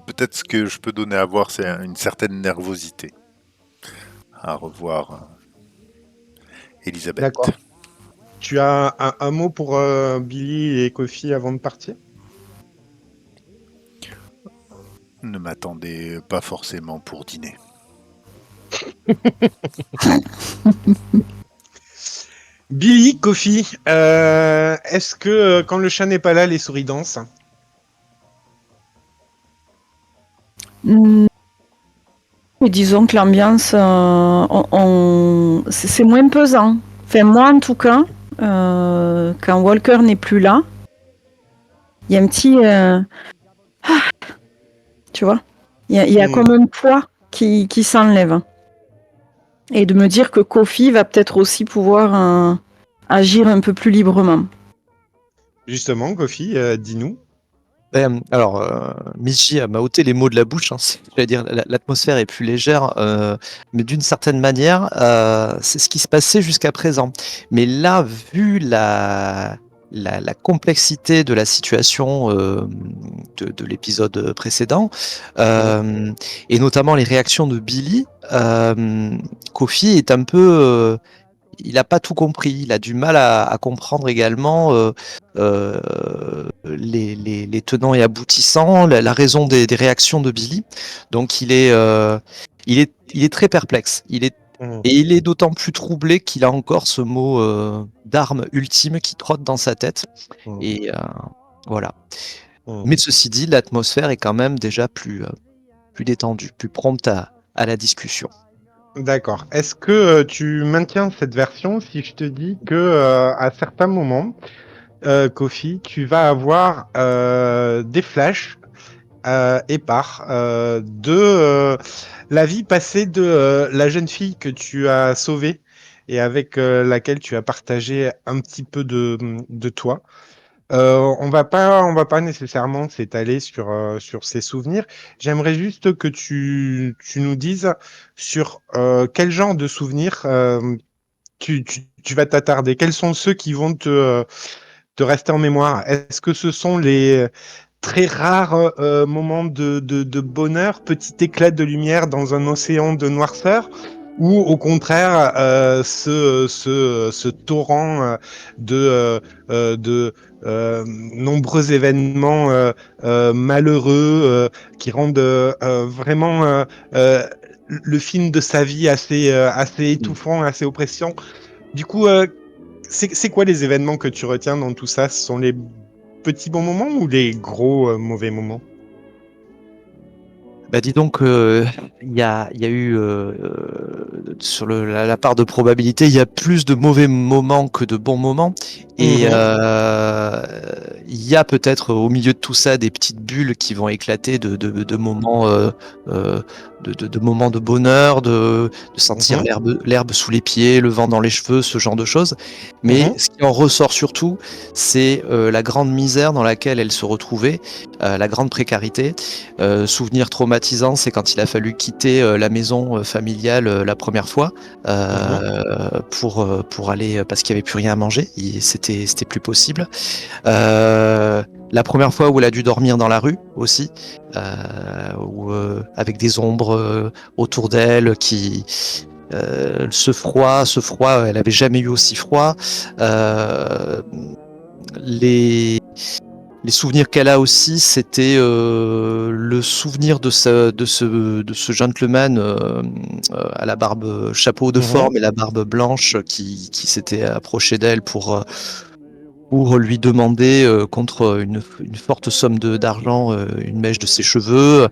Peut-être ce que je peux donner à voir, c'est une certaine nervosité à revoir Elisabeth. d'accord. Tu as un mot pour Billy et Kofi avant de partir? Ne m'attendez pas forcément pour dîner. Billy, Kofi, est-ce que quand le chat n'est pas là, les souris dansent? Hmm, mais disons que l'ambiance, c'est moins pesant. Enfin, moi en tout cas, quand Walker n'est plus là, il y a un petit. Tu vois, il y a comme un poids qui s'enlève. Et de me dire que Kofi va peut-être aussi pouvoir agir un peu plus librement. Justement, Kofi, dis-nous. Alors, Michi m'a ôté les mots de la bouche. J'allais dire, l'atmosphère est plus légère, mais d'une certaine manière, c'est ce qui se passait jusqu'à présent. Mais là, vu la complexité de la situation de l'épisode précédent, et notamment les réactions de Billy, Kofi est un peu il n'a pas tout compris. Il a du mal à comprendre également les tenants et aboutissants, la raison des réactions de Billy. Donc il est très perplexe. Et il est d'autant plus troublé qu'il a encore ce mot d'arme ultime qui trotte dans sa tête. Et voilà. Mais ceci dit, l'atmosphère est quand même déjà plus détendue, plus prompte à la discussion. D'accord. Est-ce que tu maintiens cette version si je te dis que à certains moments, Kofi, tu vas avoir des flashs épars de la vie passée de la jeune fille que tu as sauvée et avec laquelle tu as partagé un petit peu de toi. On va pas nécessairement s'étaler sur ces souvenirs. J'aimerais juste que tu nous dises sur quel genre de souvenirs tu vas t'attarder. Quels sont ceux qui vont te rester en mémoire? Est-ce que ce sont les très rares moments de bonheur, petit éclat de lumière dans un océan de noirceur? Ou au contraire, ce torrent de nombreux événements malheureux qui rendent vraiment le film de sa vie assez étouffant, assez oppressant. Du coup, c'est quoi les événements que tu retiens dans tout ça? Ce sont les petits bons moments ou les gros mauvais moments? Bah dis donc, il y a eu sur la part de probabilité, il y a plus de mauvais moments que de bons moments, et il y a peut-être au milieu de tout ça des petites bulles qui vont éclater de moments de moments de bonheur, de sentir l'herbe sous les pieds, le vent dans les cheveux, ce genre de choses. Mais ce qui en ressort surtout, c'est la grande misère dans laquelle elle se retrouvait, la grande précarité. Souvenir traumatisant, c'est quand il a fallu quitter la maison familiale la première fois pour aller, parce qu'il n'y avait plus rien à manger, c'était plus possible. La première fois où elle a dû dormir dans la rue aussi, avec des ombres autour d'elle, ce froid, elle avait jamais eu aussi froid. Les souvenirs qu'elle a aussi, c'était le souvenir de ce gentleman à la barbe, chapeau de forme et la barbe blanche qui s'était approché d'elle pour lui demander contre une forte somme d'argent une mèche de ses cheveux.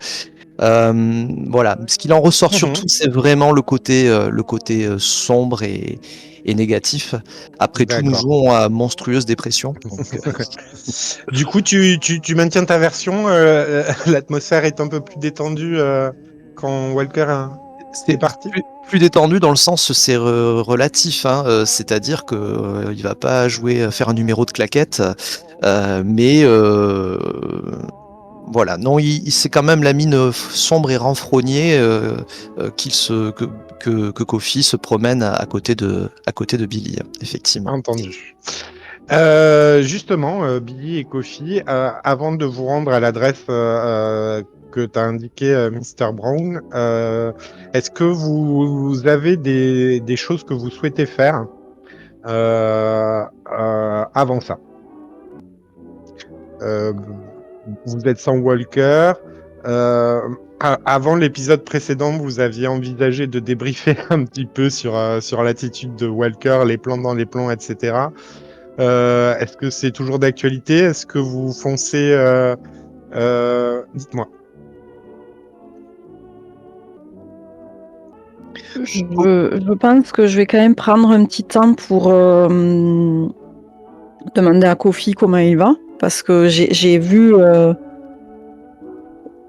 Voilà, ce qu'il en ressort surtout, c'est vraiment le côté sombre et négatif. Après tout, nous D'accord. jouons à monstrueuse dépression. Donc, Du coup, tu maintiens ta version. L'atmosphère est un peu plus détendue quand Walker est c'est parti. plus détendu dans le sens, c'est relatif, hein, c'est-à-dire que il va pas jouer, faire un numéro de claquette, mais voilà, non, c'est quand même la mine sombre et renfrognée que Kofi se promène à côté de Billy, effectivement. Entendu. Justement, Billy et Kofi, avant de vous rendre à l'adresse que t'as indiqué Mr. Brown, est-ce que vous avez des choses que vous souhaitez faire avant ça? Euh, Vous êtes sans Walker. Avant l'épisode précédent, vous aviez envisagé de débriefer un petit peu sur l'attitude de Walker, les plans dans les plans, etc. Est-ce que c'est toujours d'actualité? Est-ce que vous foncez dites-moi. Je pense que je vais quand même prendre un petit temps pour demander à Kofi comment il va, parce que j'ai vu.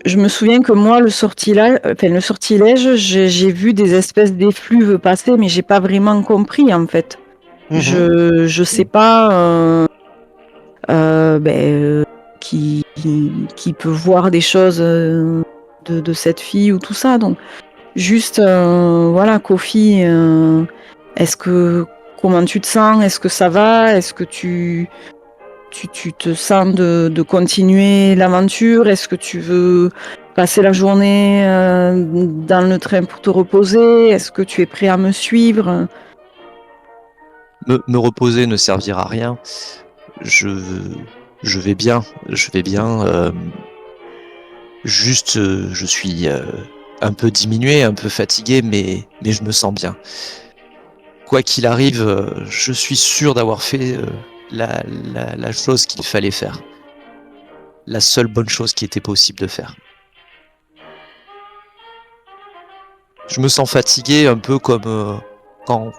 Je me souviens que moi, le sortilège, j'ai vu des espèces d'effluves passer, mais j'ai pas vraiment compris en fait. Je sais pas qui peut voir des choses de cette fille ou tout ça. Donc juste voilà, Kofi, comment tu te sens? Est-ce que ça va? Est-ce que tu te sens de continuer l'aventure? Est-ce que tu veux passer la journée dans le train pour te reposer? Est-ce que tu es prêt à me suivre? Me reposer ne servira à rien. Je, je vais bien, je vais bien. Juste, je suis un peu diminué, un peu fatigué, mais je me sens bien. Quoi qu'il arrive, je suis sûr d'avoir fait la chose qu'il fallait faire. La seule bonne chose qui était possible de faire. Je me sens fatigué un peu comme quand,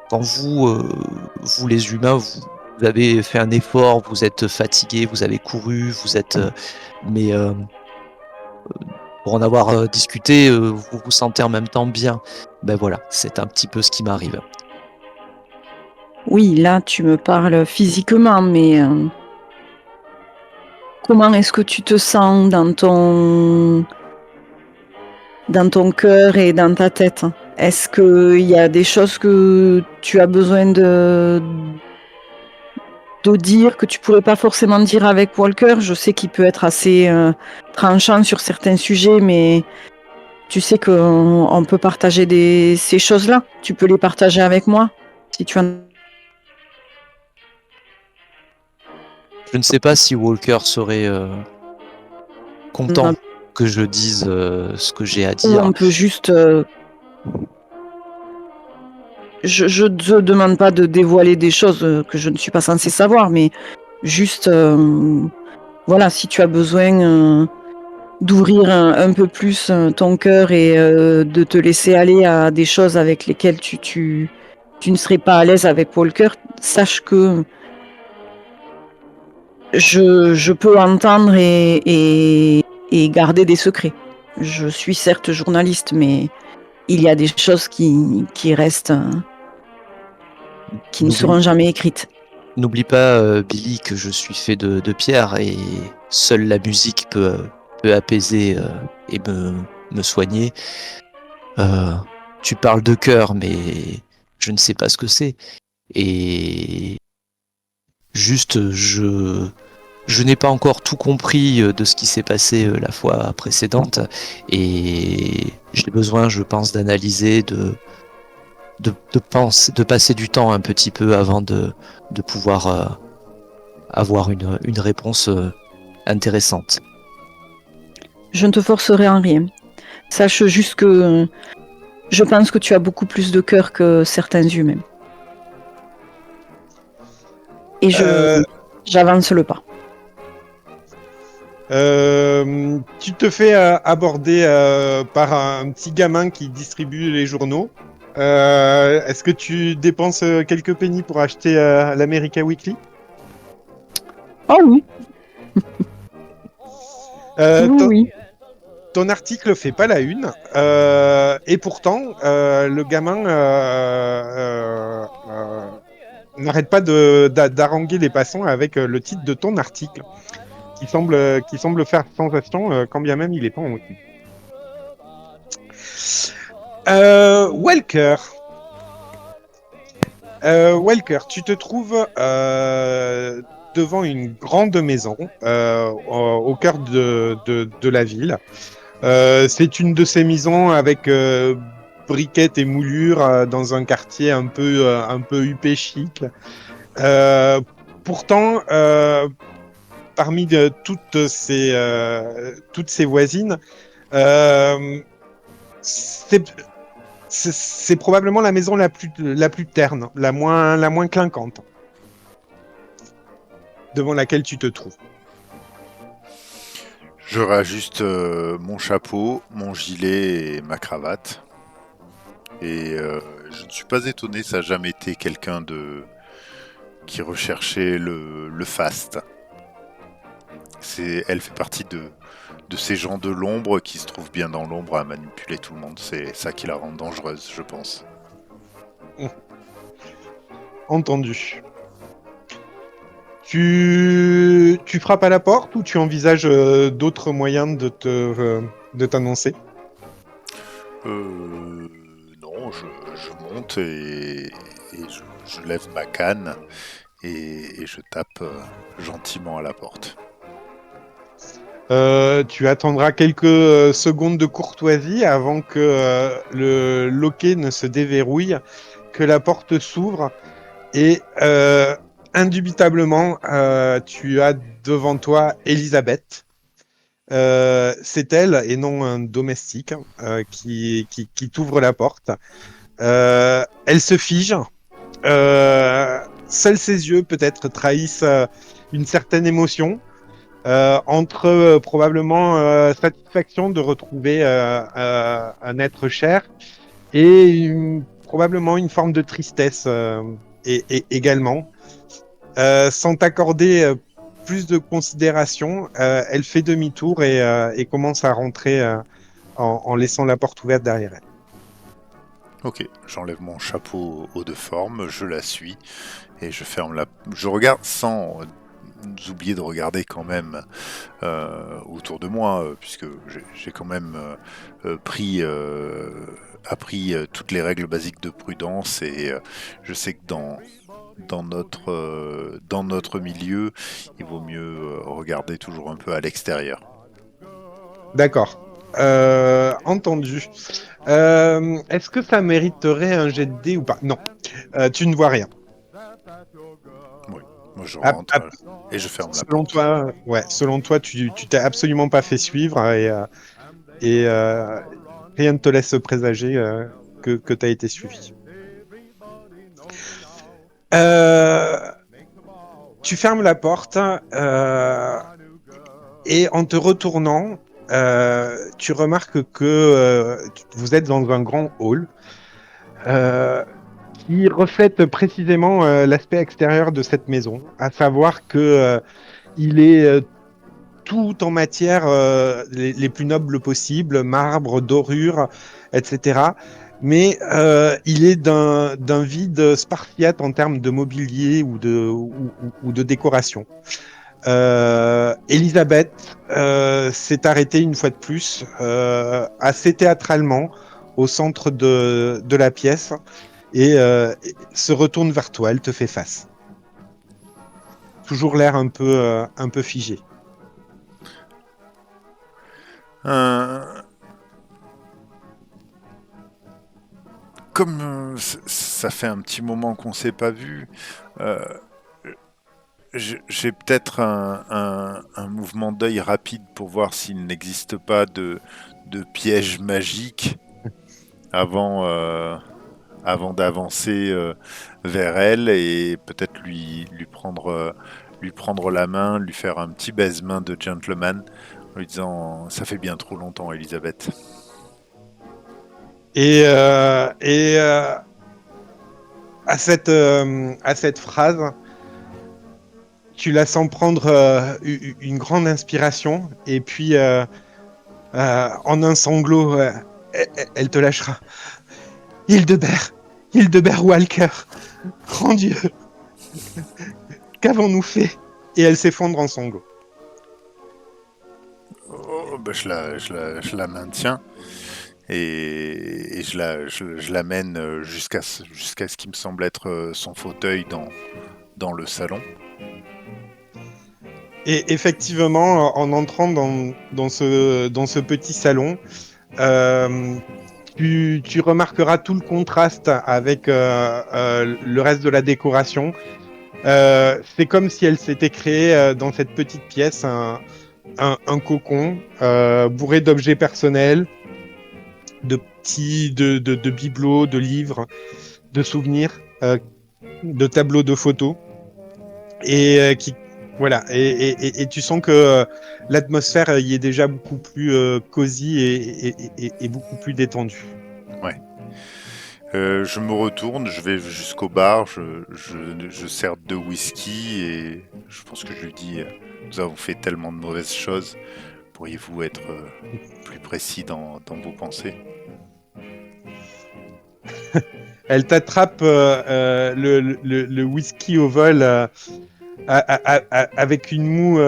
quand vous les humains, vous avez fait un effort, vous êtes fatigué, vous avez couru, mais pour en avoir discuté, vous vous sentez en même temps bien. Ben voilà, c'est un petit peu ce qui m'arrive. Oui, là, tu me parles physiquement, mais comment est-ce que tu te sens dans ton cœur et dans ta tête? Est-ce qu'il y a des choses que tu as besoin de dire que tu pourrais pas forcément dire avec Walker? Je sais qu'il peut être assez tranchant sur certains sujets, mais tu sais qu'on peut partager ces choses-là. Tu peux les partager avec moi si tu en Je ne sais pas si Walker serait content as. que je dise ce que j'ai à Ou dire. on peut juste. Je ne te demande pas de dévoiler des choses que je ne suis pas censée savoir, mais juste, voilà, si tu as besoin d'ouvrir un peu plus ton cœur et de te laisser aller à des choses avec lesquelles tu ne serais pas à l'aise avec Walker, sache que je peux entendre et garder des secrets. Je suis certes journaliste, mais il y a des choses qui restent, qui ne seront jamais écrites. N'oublie pas, Billy, que je suis fait de pierre et seule la musique peut apaiser et me soigner. Tu parles de cœur, mais je ne sais pas ce que c'est. Et juste, je n'ai pas encore tout compris de ce qui s'est passé la fois précédente. Et j'ai besoin, je pense, d'analyser, de passer du temps un petit peu avant de pouvoir avoir une réponse intéressante. Je ne te forcerai en rien. Sache juste que je pense que tu as beaucoup plus de cœur que certains humains. Et J'avance le pas. Tu te fais aborder par un petit gamin qui distribue les journaux. Est-ce que tu dépenses quelques pennies pour acheter l'America Weekly? Oh oui, Euh, oui, ton, oui. ton article fait pas la une, et pourtant le gamin n'arrête pas d'haranguer les passants avec le titre de ton article, qui semble faire sensation, quand bien même il est pas en haut. Walker. Walker, tu te trouves devant une grande maison au cœur de la ville. C'est une de ces maisons avec briquettes et moulures dans un quartier un peu huppé chic. Euh, Pourtant, parmi toutes ces voisines, euh, c'est c'est probablement la maison la plus terne, la moins clinquante, devant laquelle tu te trouves. Je rajuste mon chapeau, mon gilet et ma cravate. Et je ne suis pas étonné, ça n'a jamais été quelqu'un qui recherchait le faste. Elle fait partie de ces gens de l'ombre qui se trouvent bien dans l'ombre à manipuler tout le monde. C'est ça qui la rend dangereuse, je pense. Entendu. Tu frappes à la porte ou tu envisages d'autres moyens de t'annoncer? Non, je monte et je lève ma canne et je tape gentiment à la porte. Tu attendras quelques secondes de courtoisie avant que le loquet ne se déverrouille, que la porte s'ouvre et indubitablement, tu as devant toi Elisabeth. C'est elle et non un domestique qui t'ouvre la porte. Elle se fige. Seuls ses yeux peut-être trahissent une certaine émotion. Entre probablement satisfaction de retrouver un être cher et probablement une forme de tristesse également. Sans t'accorder plus de considération, elle fait demi-tour et commence à rentrer en laissant la porte ouverte derrière elle. Ok, j'enlève mon chapeau haut de forme, je la suis et je ferme la. Je regarde sans oublier de regarder quand même autour de moi, puisque j'ai quand même appris toutes les règles basiques de prudence et je sais que dans notre milieu, il vaut mieux regarder toujours un peu à l'extérieur. D'accord. Entendu. Est-ce que ça mériterait un jet de dés ou pas? Non. Tu ne vois rien. Oui, moi je Ah, rentre ah, et je ferme la selon porte. toi, ouais, selon toi, tu t'es absolument pas fait suivre et rien ne te laisse présager que tu as été suivi. Euh, Tu fermes la porte et en te retournant, tu remarques que vous êtes dans un grand hall euh, qui reflète précisément l'aspect extérieur de cette maison, à savoir que il est tout en matière les plus nobles possibles, marbre, dorure, etc. Mais il est d'un vide spartiate en termes de mobilier ou de décoration. Elisabeth s'est arrêtée une fois de plus, assez théâtralement, au centre de la pièce et se retourne vers toi. Elle te fait face. Toujours l'air un peu figé. Euh, Comme ça fait un petit moment qu'on s'est pas vu, euh, j'ai peut-être un mouvement d'œil rapide pour voir s'il n'existe pas de piège magique avant, avant d'avancer vers elle et peut-être lui prendre lui prendre la main, lui faire un petit baise-main de gentleman, en lui disant « Ça fait bien trop longtemps, Elisabeth. » Et à cette phrase, tu la sens prendre une grande inspiration, et puis en un sanglot, elle te lâchera. Hildebert, Hildebert Walker, grand Dieu, qu'avons-nous fait? Et elle s'effondre en sanglots. Oh, bah, je la maintiens et je l'amène jusqu'à ce qui me semble être son fauteuil dans le salon. Et effectivement, en entrant dans ce petit salon, euh, tu remarqueras tout le contraste avec le reste de la décoration. C'est comme si elle s'était créée dans cette petite pièce un cocon bourré d'objets personnels, de bibelots, de livres, de souvenirs, de tableaux de photos, et qui voilà. Et tu sens que l'atmosphère y est déjà beaucoup plus cosy et beaucoup plus détendue. Ouais. Je me retourne, je vais jusqu'au bar, je sers 2 whisky et je pense que je lui dis nous avons fait tellement de mauvaises choses, pourriez-vous être plus précis dans vos pensées? Elle t'attrape le whisky au vol avec une moue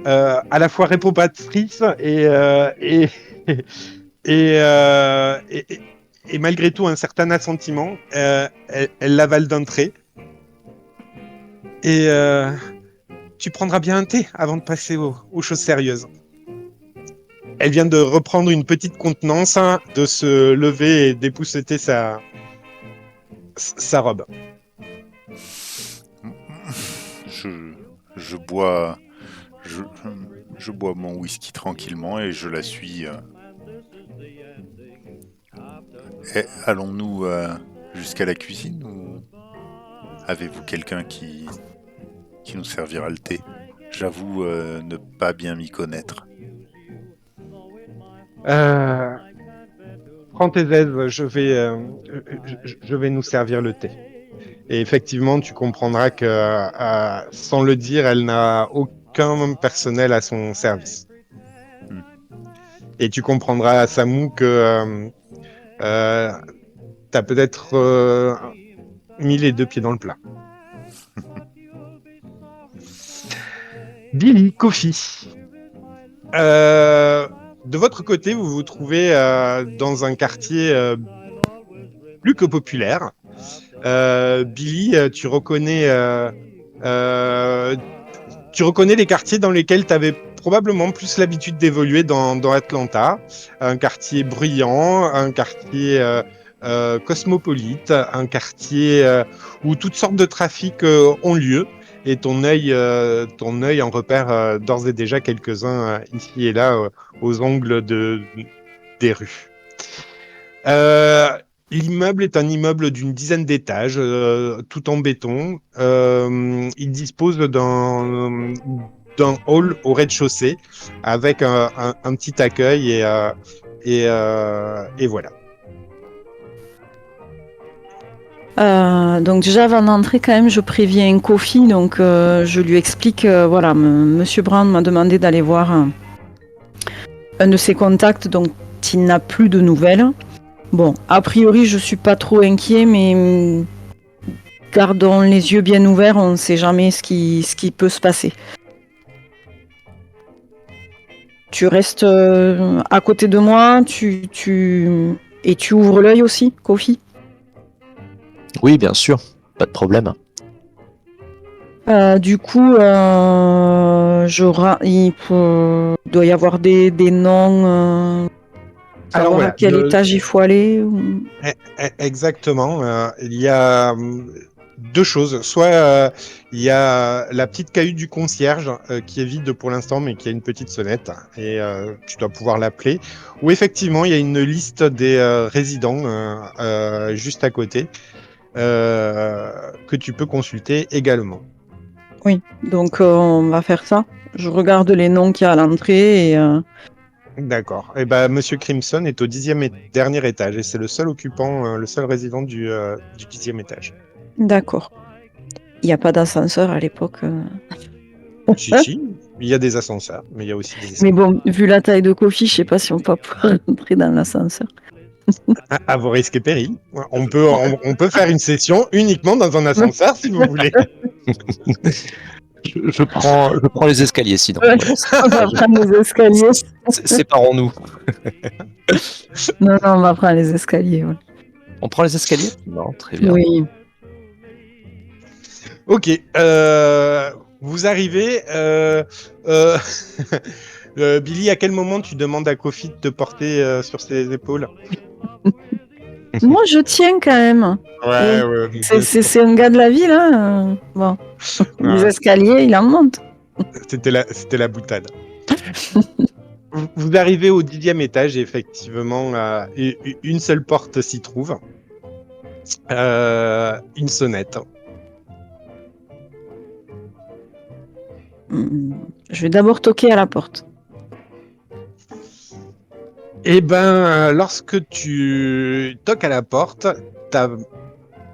à la fois réprobatrice et malgré tout un certain assentiment. Elle l'avale d'un trait. Et tu prendras bien un thé avant de passer aux choses sérieuses. Elle vient de reprendre une petite contenance, hein, de se lever et d'épousseter sa robe. Je bois je, je bois mon whisky tranquillement et je la suis. Allons-nous jusqu'à la cuisine ou avez-vous quelqu'un qui nous servira le thé? J'avoue ne pas bien m'y connaître. Prends tes aises, je vais nous servir le thé. Et effectivement, tu comprendras que, sans le dire, elle n'a aucun personnel à son service. Et tu comprendras à Samu que t'as peut-être mis les 2 pieds dans le plat. Billy, Kofi. De votre côté, vous vous trouvez dans un quartier plus que populaire. Billy, tu reconnais les quartiers dans lesquels tu avais probablement plus l'habitude d'évoluer dans Atlanta. Un quartier bruyant, un quartier cosmopolite, un quartier où toutes sortes de trafics ont lieu. Et ton œil en repère d'ores et déjà quelques-uns ici et là aux angles des rues. L'immeuble est un immeuble d'une dizaine d'étages, tout en béton. Il dispose d'un hall au rez-de-chaussée avec un petit accueil et voilà. Donc déjà avant d'entrer quand même je préviens Kofi, donc je lui explique voilà, Monsieur Brown m'a demandé d'aller voir un de ses contacts dont il n'a plus de nouvelles. Bon, a priori je suis pas trop inquiet, mais gardons les yeux bien ouverts, on ne sait jamais ce qui peut se passer. Tu restes à côté de moi, et tu ouvres l'œil aussi, Kofi? Oui, bien sûr, pas de problème. Du coup, il doit y avoir des noms. Alors Savoir voilà, à quel étage il faut aller. Exactement. Il y a 2 choses. Soit il y a la petite cahute du concierge qui est vide pour l'instant, mais qui a une petite sonnette et tu dois pouvoir l'appeler. Ou effectivement, il y a une liste des résidents juste à côté que tu peux consulter également. Oui, donc on va faire ça. Je regarde les noms qu'il y a à l'entrée et D'accord. Et ben, Monsieur Crimson est au 10e et dernier étage et c'est le seul occupant, le seul résident du 10e étage. d'accord. Il n'y a pas d'ascenseur à l'époque. Si, il y a des ascenseurs, mais il y a aussi des Mais escaliers. bon, vu la taille de Kofi, je sais pas si on peut pouvoir rentrer dans l'ascenseur. À vos risques et périls. On peut faire une session uniquement dans un ascenseur si vous voulez. Je prends les escaliers sinon. Ouais, Voilà, on va prendre les escaliers. séparons-nous. Non, on va prendre les escaliers. Ouais. On prend les escaliers? Non, très bien. Oui. Ok. Vous arrivez. Billy, à quel moment tu demandes à Kofi de te porter sur ses épaules? Moi, je tiens quand même. Ouais, Oui. ouais. Bien sûr. C'est un gars de la ville, hein. Bon, les Ouais, escaliers, il en monte. c'était la boutade. Vous arrivez au 10e étage et effectivement, une seule porte s'y trouve. Une sonnette. Je vais d'abord toquer à la porte. Eh ben, lorsque tu toques à la porte, t'as,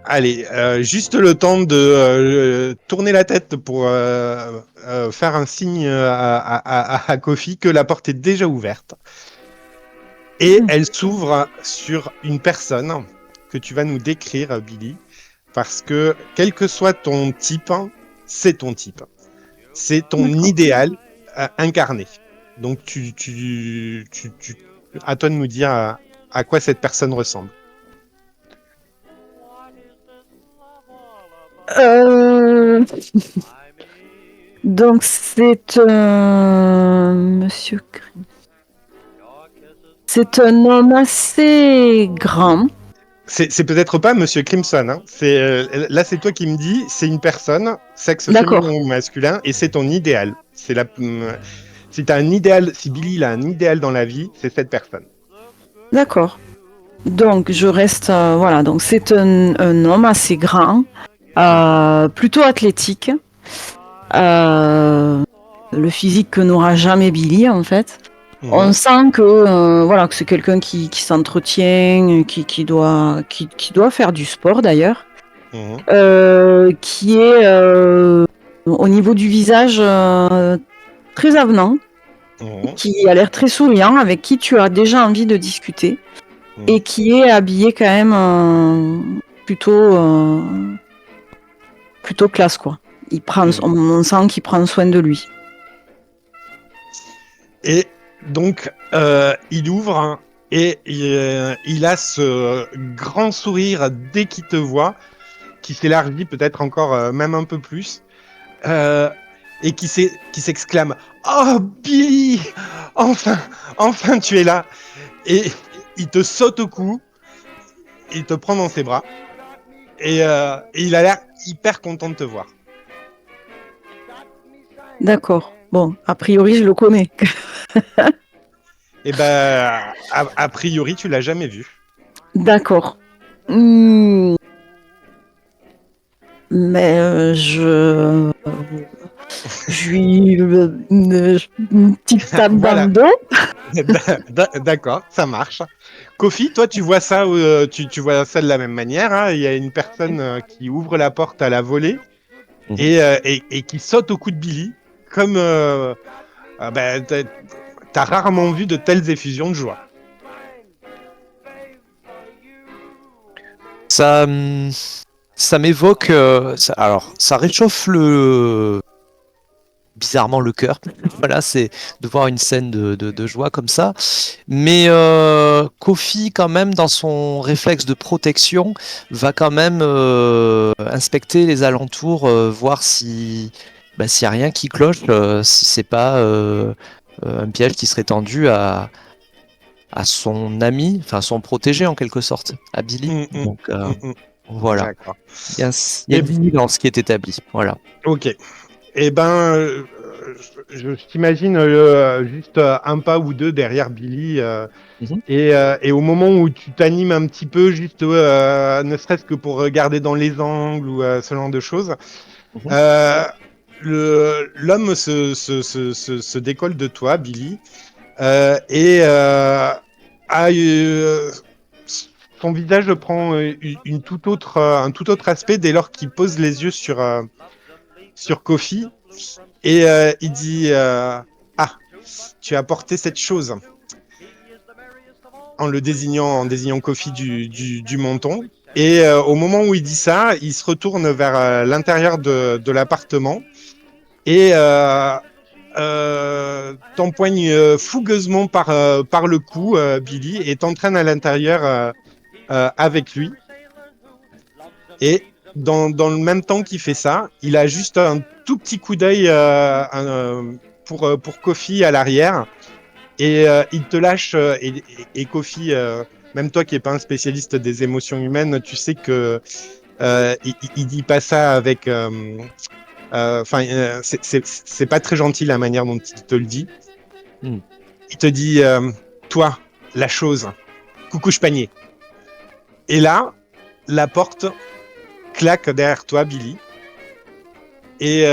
allez, juste le temps de tourner la tête pour faire un signe à Kofi que la porte est déjà ouverte. Et elle s'ouvre sur une personne que tu vas nous décrire, Billy, parce que quel que soit ton type, c'est ton type. C'est ton D'accord. idéal incarné. Donc, à toi de nous dire à quoi cette personne ressemble. Donc, c'est un monsieur. C'est un homme assez grand. C'est peut-être pas Monsieur Crimson. Hein. Là, c'est toi qui me dis, c'est une personne, sexe D'accord. féminin ou masculin, et c'est ton idéal. Si t'as un idéal, si Billy il a un idéal dans la vie, c'est cette personne. D'accord. Donc, je reste. Voilà, donc c'est un homme assez grand, plutôt athlétique. Le physique que n'aura jamais Billy, en fait. On sent que, voilà, que c'est quelqu'un qui s'entretient, qui doit faire du sport d'ailleurs. Qui est au niveau du visage très avenant, qui a l'air très souriant, avec qui tu as déjà envie de discuter, et qui est habillé quand même plutôt classe, quoi. On sent qu'il prend soin de lui. Et donc, il ouvre hein, et il a ce grand sourire dès qu'il te voit, qui s'élargit peut-être encore même un peu plus, et qui s'exclame « Oh, Billy! Enfin tu es là !» Et il te saute au cou, il te prend dans ses bras, et il a l'air hyper content de te voir. D'accord. Bon, a priori, je le connais. Et ben, a priori, tu l'as jamais vu. D'accord. Mais je lui une petite tape Voilà. dans le dos. D'accord, ça marche. Kofi, toi, tu vois ça, tu vois ça de la même manière. Hein. Il y a une personne qui ouvre la porte à la volée et qui saute au cou de Billy, comme t'as rarement vu de telles effusions de joie. Ça m'évoque. Alors, ça réchauffe bizarrement le cœur. Voilà, c'est de voir une scène de joie comme ça. Mais Kofi, quand même, dans son réflexe de protection, va quand même inspecter les alentours, voir s'il n'y a rien qui cloche, si c'est pas un piège qui serait tendu à son ami, enfin son protégé en quelque sorte, à Billy. Donc voilà, D'accord. il y a une vigilance qui est établie. Voilà. Ok. Eh ben, je t'imagine juste un pas ou deux derrière Billy. Et au moment où tu t'animes un petit peu, juste ne serait-ce que pour regarder dans les angles ou ce genre de choses, L'homme se décolle de toi, Billy, et son visage prend un tout autre aspect dès lors qu'il pose les yeux sur Kofi, et il dit Ah, tu as porté cette chose, en désignant Kofi du menton. Et au moment où il dit ça, il se retourne vers l'intérieur de l'appartement et t'empoigne fougueusement par le cou, Billy, et t'entraîne à l'intérieur avec lui. Et dans le même temps qu'il fait ça, il a juste un tout petit coup d'œil pour Kofi à l'arrière. Et il te lâche, et Kofi, même toi qui n'es pas un spécialiste des émotions humaines, tu sais que il dit pas ça avec. C'est pas très gentil la manière dont il te le dit. Mm. Il te dit, toi, la chose, coucou panier. Et là, la porte claque derrière toi, Billy. Et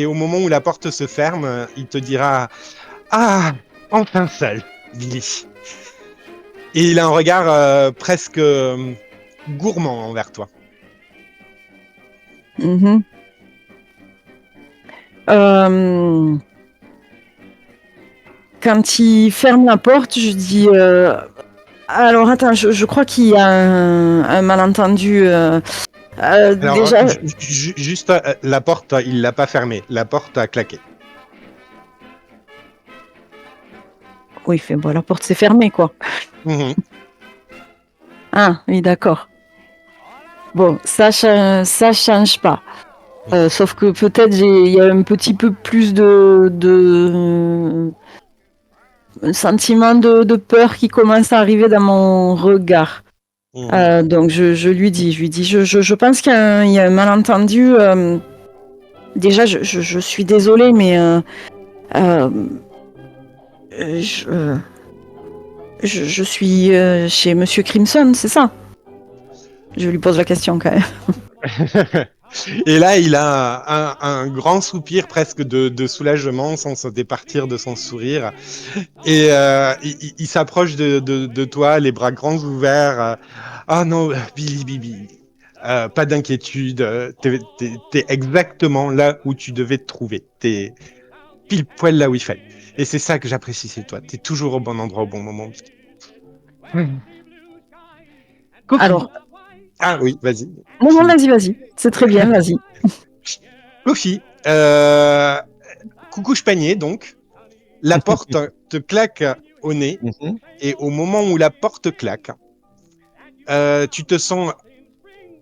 au moment où la porte se ferme, il te dira, ah, enfin seul, Billy. Et il a un regard presque gourmand envers toi. Mhm. Quand il ferme la porte, je dis alors attends, je crois qu'il y a un malentendu. Alors, Déjà, juste la porte, il l'a pas fermée. La porte a claqué. oui, fait bon, la porte s'est fermée, quoi. Mhm. Ah, oui, d'accord. Bon, ça change pas. Sauf que peut-être il y a un petit peu plus de un sentiment de peur qui commence à arriver dans mon regard. Donc je lui dis, je pense qu'il y a un malentendu. Déjà, je suis désolée, mais je suis chez Monsieur Crimson, c'est ça? Je lui pose la question quand même. Et là, il a un grand soupir presque de soulagement sans se départir de son sourire. Et il s'approche de toi, les bras grands ouverts. Ah non, Billy, Bibi, pas d'inquiétude. T'es exactement là où tu devais te trouver. T'es pile poil là où il fallait. Et c'est ça que j'apprécie, c'est toi. T'es toujours au bon endroit au bon moment. Kofi. Alors, Ah oui, vas-y. non, vas-y. C'est très bien, vas-y. Kofi, coucou panier donc. La porte te claque au nez. Mhm. Et au moment où la porte claque, tu te sens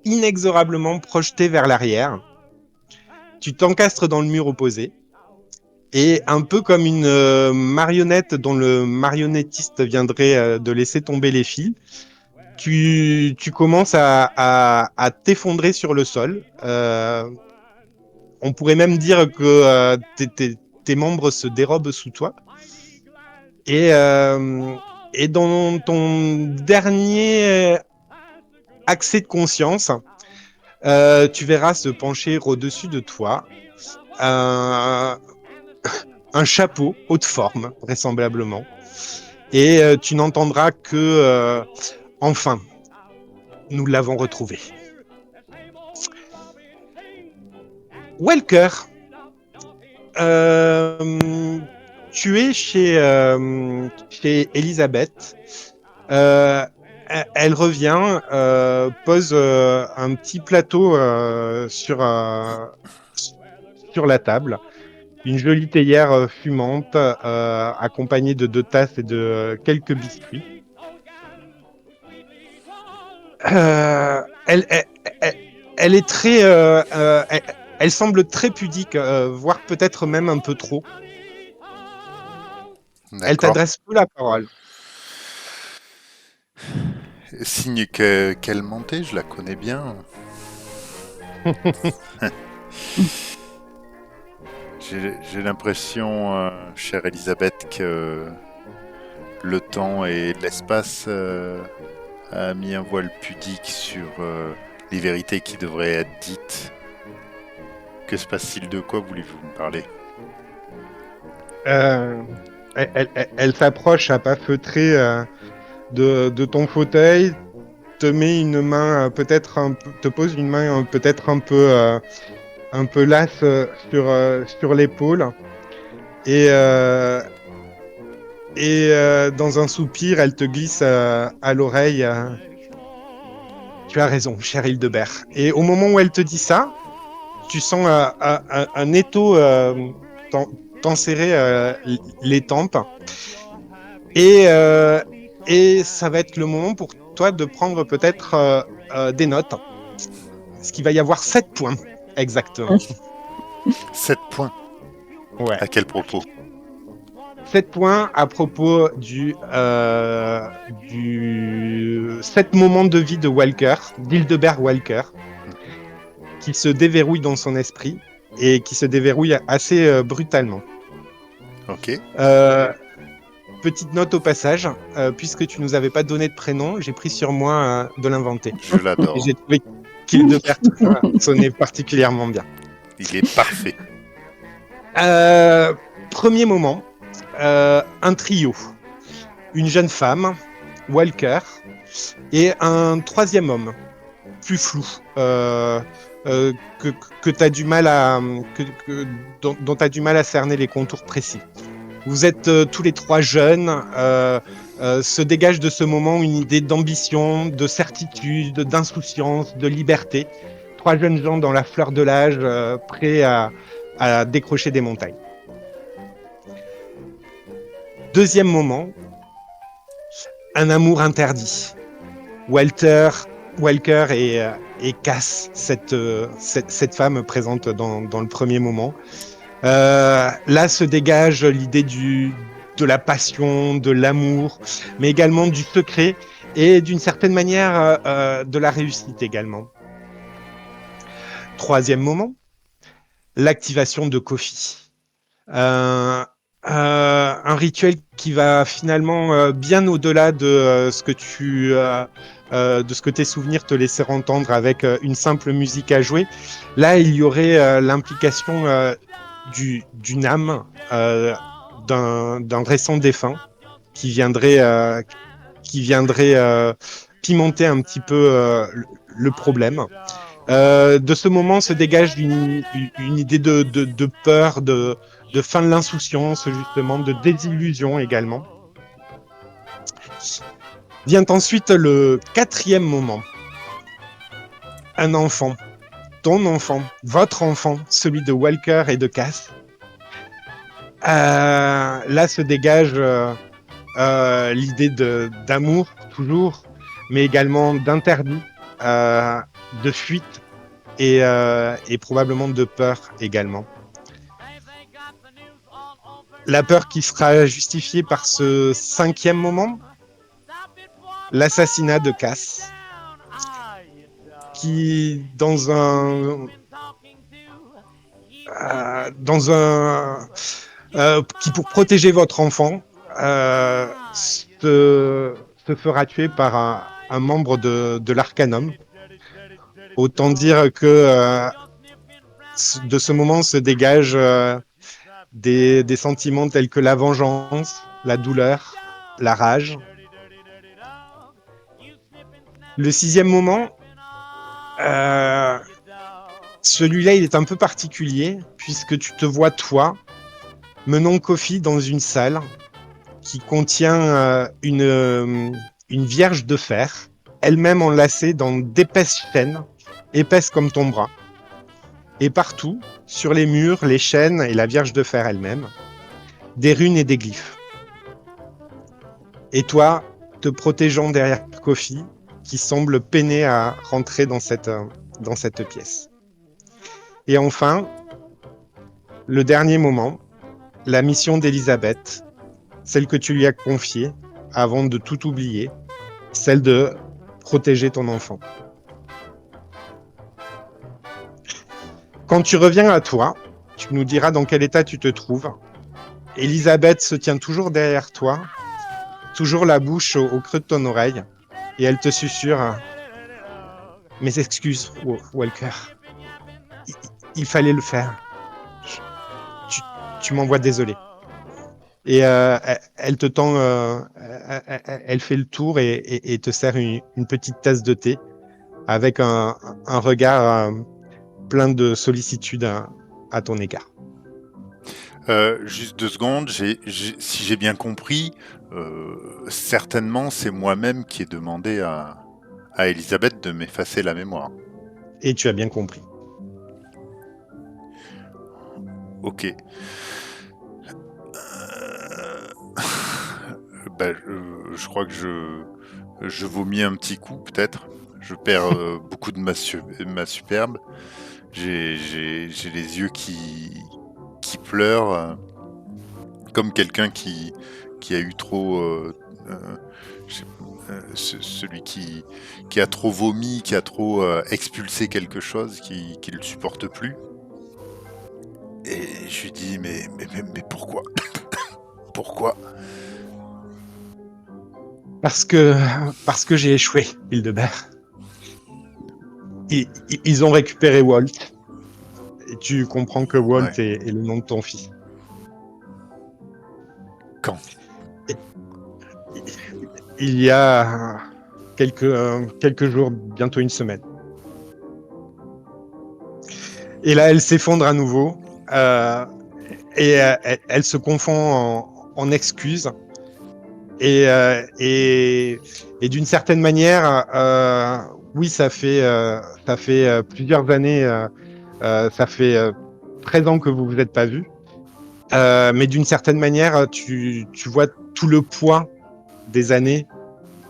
inexorablement projeté vers l'arrière. Tu t'encastres dans le mur opposé. Et un peu comme une marionnette dont le marionnettiste viendrait de laisser tomber les fils, tu commences à t'effondrer sur le sol. On pourrait même dire que tes membres se dérobent sous toi. Et dans ton dernier accès de conscience, tu verras se pencher au-dessus de toi un chapeau haute forme, vraisemblablement. Et tu n'entendras que enfin, nous l'avons retrouvé. Welker, tu es chez Elisabeth. Elle revient, pose un petit plateau sur la table. Une jolie théière fumante, accompagnée de 2 tasses et de quelques biscuits. Elle est très... elle semble très pudique, voire peut-être même un peu trop. Elle D'accord. t'adresse peu la parole. Signe qu'elle mentait, je la connais bien. J'ai l'impression, chère Elisabeth, que le temps et l'espace a mis un voile pudique sur les vérités qui devraient être dites. Que se passe-t-il? De quoi voulez-vous me parler? Euh, elle s'approche à pas feutrer de ton fauteuil, te met une main te pose une main peut-être un peu lasse sur l'épaule et dans un soupir, elle te glisse à l'oreille. Tu as raison, cher Hildebert. Et au moment où elle te dit ça, tu sens un étau t'en- t'enserrer les tempes. Et, euh, et ça va être le moment pour toi de prendre peut-être des notes. Parce qu'il va y avoir 7 points, exactement. 7 points. Ouais. À quel propos? 7 points à propos du 7 moments de vie de Walker, d'Hildebert Walker, qui se déverrouille dans son esprit et qui se déverrouille assez brutalement. Ok. Petite note au passage, puisque tu nous avais pas donné de prénom, j'ai pris sur moi de l'inventer. Je l'adore. Et j'ai trouvé qu'Hildebert sonnait particulièrement bien. Il est parfait. Premier moment, un trio. Une jeune femme, Walker, et un troisième homme, plus flou, que t'as du mal à, dont tu as du mal à cerner les contours précis. Vous êtes tous les trois jeunes, se dégage de ce moment une idée d'ambition, de certitude, d'insouciance, de liberté. Trois jeunes gens dans la fleur de l'âge, prêts à décrocher des montagnes. Deuxième moment, un amour interdit. Walker et Cass, cette femme présente dans le premier moment. Là se dégage l'idée de la passion, de l'amour, mais également du secret et d'une certaine manière de la réussite également. Troisième moment, l'activation de Kofi. Un rituel qui va finalement bien au-delà de ce que tes souvenirs te laissèrent entendre avec une simple musique à jouer. Là, il y aurait l'implication d'une âme d'un récent défunt qui viendrait pimenter un petit peu le problème. De ce moment se dégage une idée de peur, de fin de l'insouciance, justement, de désillusion également. Vient ensuite le quatrième moment. Un enfant, ton enfant, votre enfant, celui de Walker et de Cass. Là se dégage l'idée d'amour, toujours, mais également d'interdit, de fuite et probablement de peur également. La peur qui sera justifiée par ce cinquième moment, l'assassinat de Cass, qui qui pour protéger votre enfant se fera tuer par un membre de l'Arcanum. Autant dire que de ce moment se dégagent des sentiments tels que la vengeance, la douleur, la rage. Le sixième moment, celui-là, il est un peu particulier, puisque tu te vois, toi, menant Kofi dans une salle qui contient une vierge de fer, elle-même enlacée dans d'épaisses chaînes, épaisses comme ton bras. Et partout, sur les murs, les chaînes et la vierge de fer elle-même, des runes et des glyphes. Et toi, te protégeant derrière Kofi, qui semble peiner à rentrer dans cette pièce. Et enfin, le dernier moment, la mission d'Elisabeth, celle que tu lui as confiée avant de tout oublier, celle de protéger ton enfant. Quand tu reviens à toi, tu nous diras dans quel état tu te trouves. Elisabeth se tient toujours derrière toi, toujours la bouche au creux de ton oreille, et elle te susurre « Mes excuses, Walker. il fallait le faire. Je- tu m'envoies désolé. Et elle te tend, elle fait le tour et te sert une petite tasse de thé avec un regard plein de sollicitude à ton égard. Juste 2 secondes, si j'ai bien compris, certainement c'est moi-même qui ai demandé à Elisabeth de m'effacer la mémoire. Et tu as bien compris. Ok. Ben, je crois que je vomis un petit coup, peut-être. Je perds beaucoup de ma superbe. J'ai les yeux qui pleurent, comme quelqu'un qui a eu trop... je sais- celui qui a trop vomi, qui a trop expulsé quelque chose, qui le supporte plus. Et je lui dis, mais pourquoi? Pourquoi? Parce que j'ai échoué, Hildebert. Ils ont récupéré Walt. Et tu comprends que Walt Ouais. est le nom de ton fils. Quand? Il y a quelques jours, bientôt une semaine. Et là, elle s'effondre à nouveau. Elle se confond en excuses. Et d'une certaine manière, oui, ça fait plusieurs années, ça fait 13 ans que vous vous êtes pas vus. Mais d'une certaine manière, tu vois tout le poids des années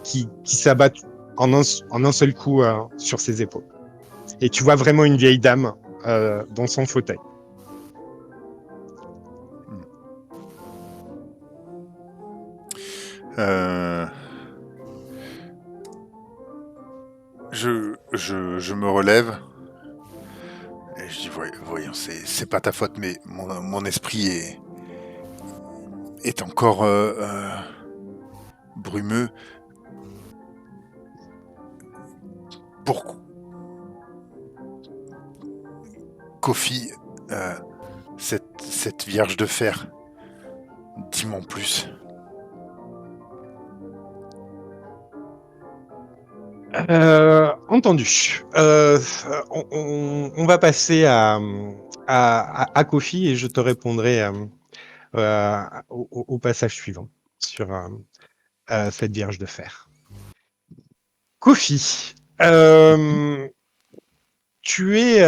qui s'abattent en un seul coup sur ses épaules. Et tu vois vraiment une vieille dame dans son fauteuil. Je me relève et je dis voyons, c'est pas ta faute, mais mon esprit est encore brumeux. Pourquoi Kofi, cette vierge de fer, dis-moi en plus. Entendu. On va passer à Kofi et je te répondrai au passage suivant sur cette vierge de fer. Kofi, tu es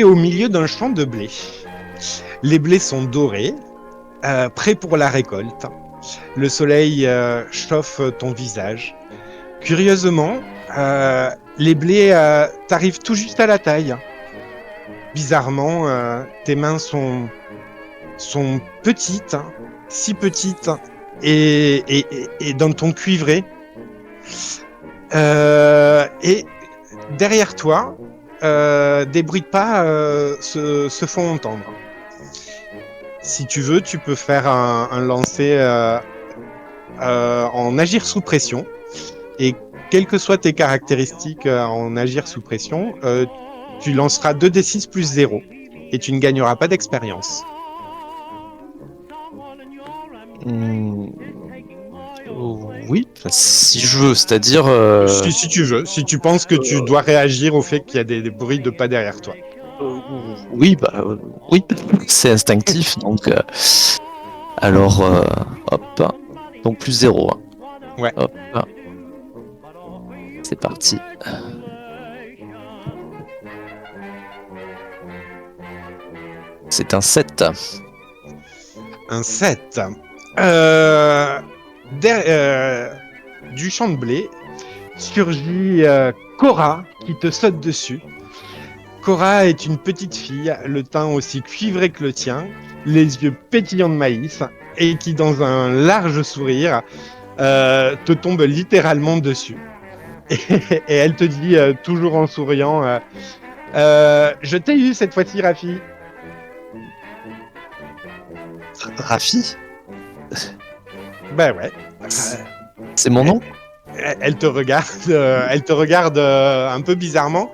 au milieu d'un champ de blé. Les blés sont dorés, prêts pour la récolte. Le soleil chauffe ton visage. Curieusement, les blés t'arrivent tout juste à la taille. Bizarrement, tes mains sont petites, si petites, et dans ton cuivré. Et derrière toi, des bruits de pas se font entendre. Si tu veux, tu peux faire un lancer en agir sous pression. Et quelles que soient tes caractéristiques en agir sous pression, tu lanceras 2d6 plus 0 et tu ne gagneras pas d'expérience. Oui, si je veux, c'est-à-dire... Si tu veux, si tu penses que tu dois réagir au fait qu'il y a des bruits de pas derrière toi. Oui, oui, c'est instinctif, donc... alors, hop, donc plus 0. Ouais. Hop, c'est parti. C'est un 7. Un 7. Du champ de blé surgit Cora qui te saute dessus. Cora est une petite fille, le teint aussi cuivré que le tien, les yeux pétillants de maïs, et qui, dans un large sourire, te tombe littéralement dessus. Et elle te dit, toujours en souriant, je t'ai eu cette fois-ci, Rafi. Rafi? Ben ouais. C'est mon nom? Elle te regarde un peu bizarrement.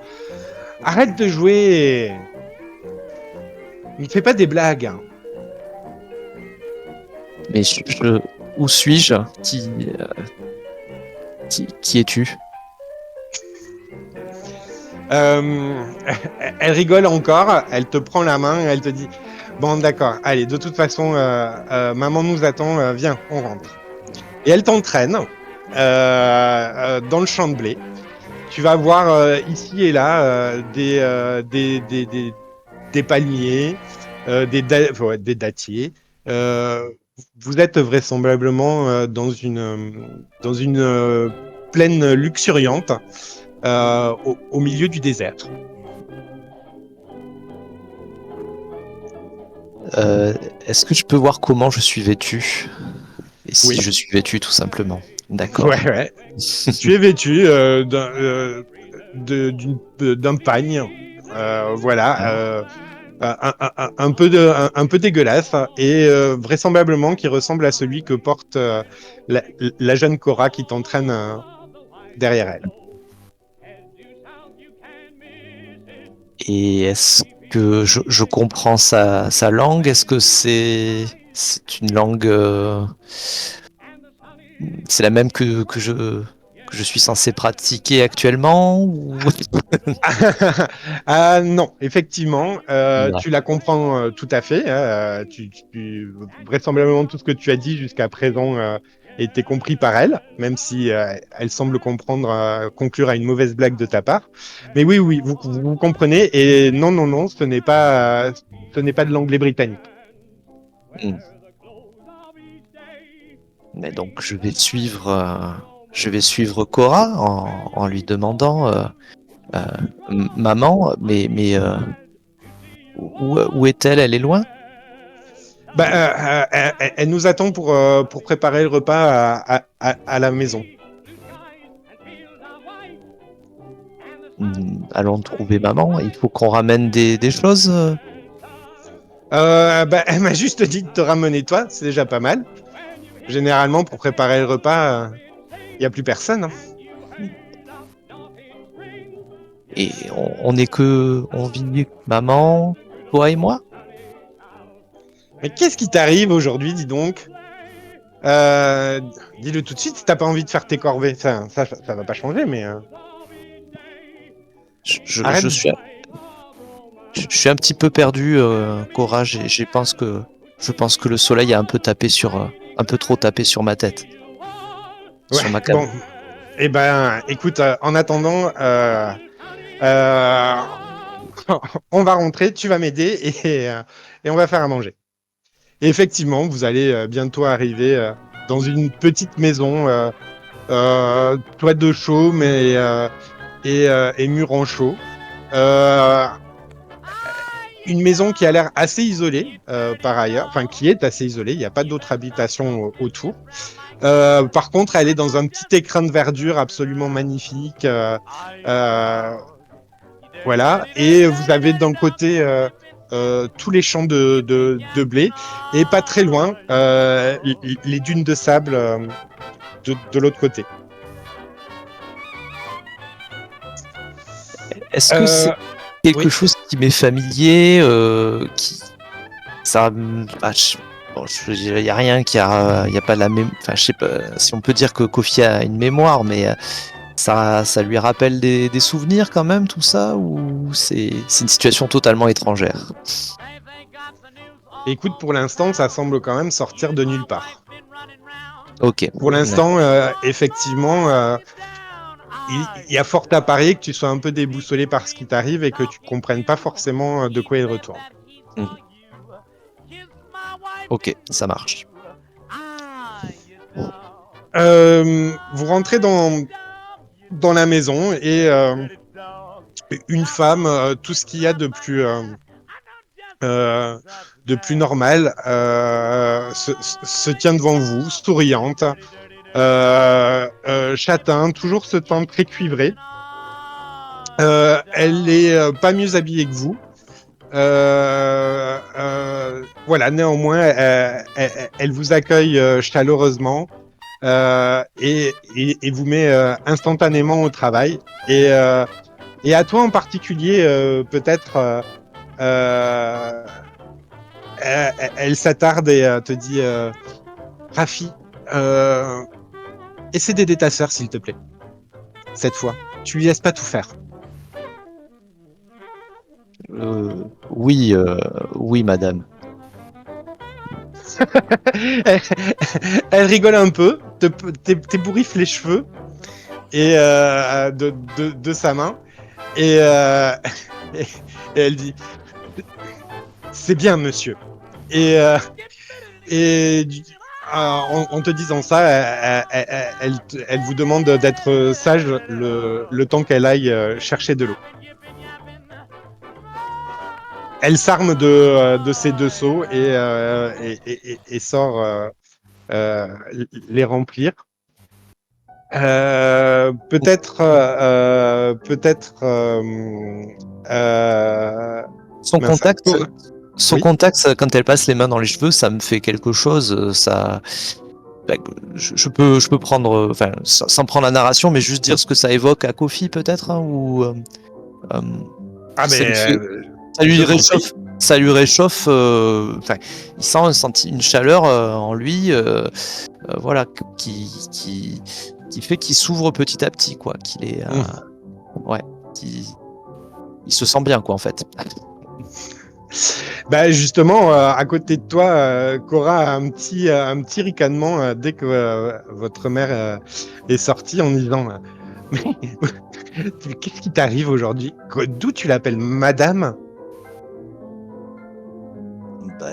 Arrête de jouer. Ne fais pas des blagues. Mais où suis-je? Qui es-tu? Elle rigole encore, elle te prend la main et elle te dit bon d'accord, allez, de toute façon maman nous attend, viens, on rentre. Et elle t'entraîne dans le champ de blé. Tu vas voir ici et là des palmiers, des dattiers. Vous êtes vraisemblablement dans une plaine luxuriante au milieu du désert. Est-ce que je peux voir comment je suis vêtu? Et si Oui. je suis vêtu, tout simplement. D'accord. Ouais. Tu es vêtu d'un pagne, voilà, un peu dégueulasse et vraisemblablement qui ressemble à celui que porte la jeune Cora qui t'entraîne derrière elle. Et est-ce que je comprends sa langue? Est-ce que c'est une langue... c'est la même que je suis censé pratiquer actuellement ou... Ah non, effectivement, Ouais. tu la comprends tout à fait. Vraisemblablement tout ce que tu as dit jusqu'à présent était compris par elle, même si elle semble conclure à une mauvaise blague de ta part. Mais oui, vous comprenez. Et non, ce n'est pas de l'anglais britannique. Hmm. Mais donc je vais suivre Cora en lui demandant maman, mais où est-elle? Elle est loin? Elle nous attend pour préparer le repas à la maison. Allons trouver maman. Il faut qu'on ramène des choses. Elle m'a juste dit de te ramener toi, c'est déjà pas mal. Généralement, pour préparer le repas, il n'y a plus personne. Hein. Et on vit maman, toi et moi. Mais qu'est-ce qui t'arrive aujourd'hui, dis donc dis-le tout de suite si t'as pas envie de faire tes corvées. Ça va pas changer, mais... Arrête. Je suis un petit peu perdu, Cora. Je pense que le soleil a un peu trop tapé sur ma tête. Sur ma Bon. Eh ben, écoute, en attendant, on va rentrer, tu vas m'aider et on va faire à manger. Et effectivement, vous allez bientôt arriver dans une petite maison, toit de chaume et mur en chaux. Une maison qui a l'air assez isolée par ailleurs, enfin qui est assez isolée, il n'y a pas d'autres habitations autour. Par contre, elle est dans un petit écrin de verdure absolument magnifique. Voilà, et vous avez d'un côté tous les champs de blé, et pas très loin, les dunes de sable de l'autre côté. Est-ce que c'est quelque chose qui m'est familier, il y a rien qui a, y a pas la même, enfin je sais pas si on peut dire que Kofi a une mémoire, mais ça lui rappelle des souvenirs quand même tout ça, ou c'est une situation totalement étrangère? Écoute, pour l'instant, ça semble quand même sortir de nulle part. Ok. Pour l'instant, effectivement, il y a fort à parier que tu sois un peu déboussolé par ce qui t'arrive et que tu comprennes pas forcément de quoi il retourne. Ok, ça marche. Vous rentrez dans la maison et une femme, tout ce qu'il y a de plus normal, se tient devant vous, souriante, châtain, toujours ce teint très cuivré. Elle est pas mieux habillée que vous. Voilà, néanmoins, elle vous accueille chaleureusement et vous met instantanément au travail. Et Et à toi en particulier, peut-être, elle s'attarde et te dit Rafi, essaie d'aider ta sœur, s'il te plaît. Cette fois, tu lui laisses pas tout faire. Oui, oui, madame. elle, elle rigole un peu, t'ébouriffe les cheveux et de sa main et, et elle dit c'est bien, monsieur. Et, et en te disant ça, elle vous demande d'être sage le temps qu'elle aille chercher de l'eau. Elle s'arme de ses 2 seaux et sort euh, les remplir. Peut-être. Son Mince. contact, son Oui. contact, quand elle passe les mains dans les cheveux, ça me fait quelque chose. Ça, ben, je peux prendre, enfin, sans prendre la narration, mais juste dire ce que ça évoque à Kofi peut-être, hein, ou euh, Ah ça lui fait, ben, ça lui je t'en prie. réchauffe, ça lui réchauffe. Enfin, il sent une chaleur en lui, voilà, qui fait qu'il s'ouvre petit à petit, quoi. Qu'il est, ouais, il se sent bien, quoi, en fait. Bah justement, à côté de toi, Cora a un petit ricanement dès que votre mère est sortie en disant Mais qu'est-ce qui t'arrive aujourd'hui? D'où tu l'appelles madame? Bah,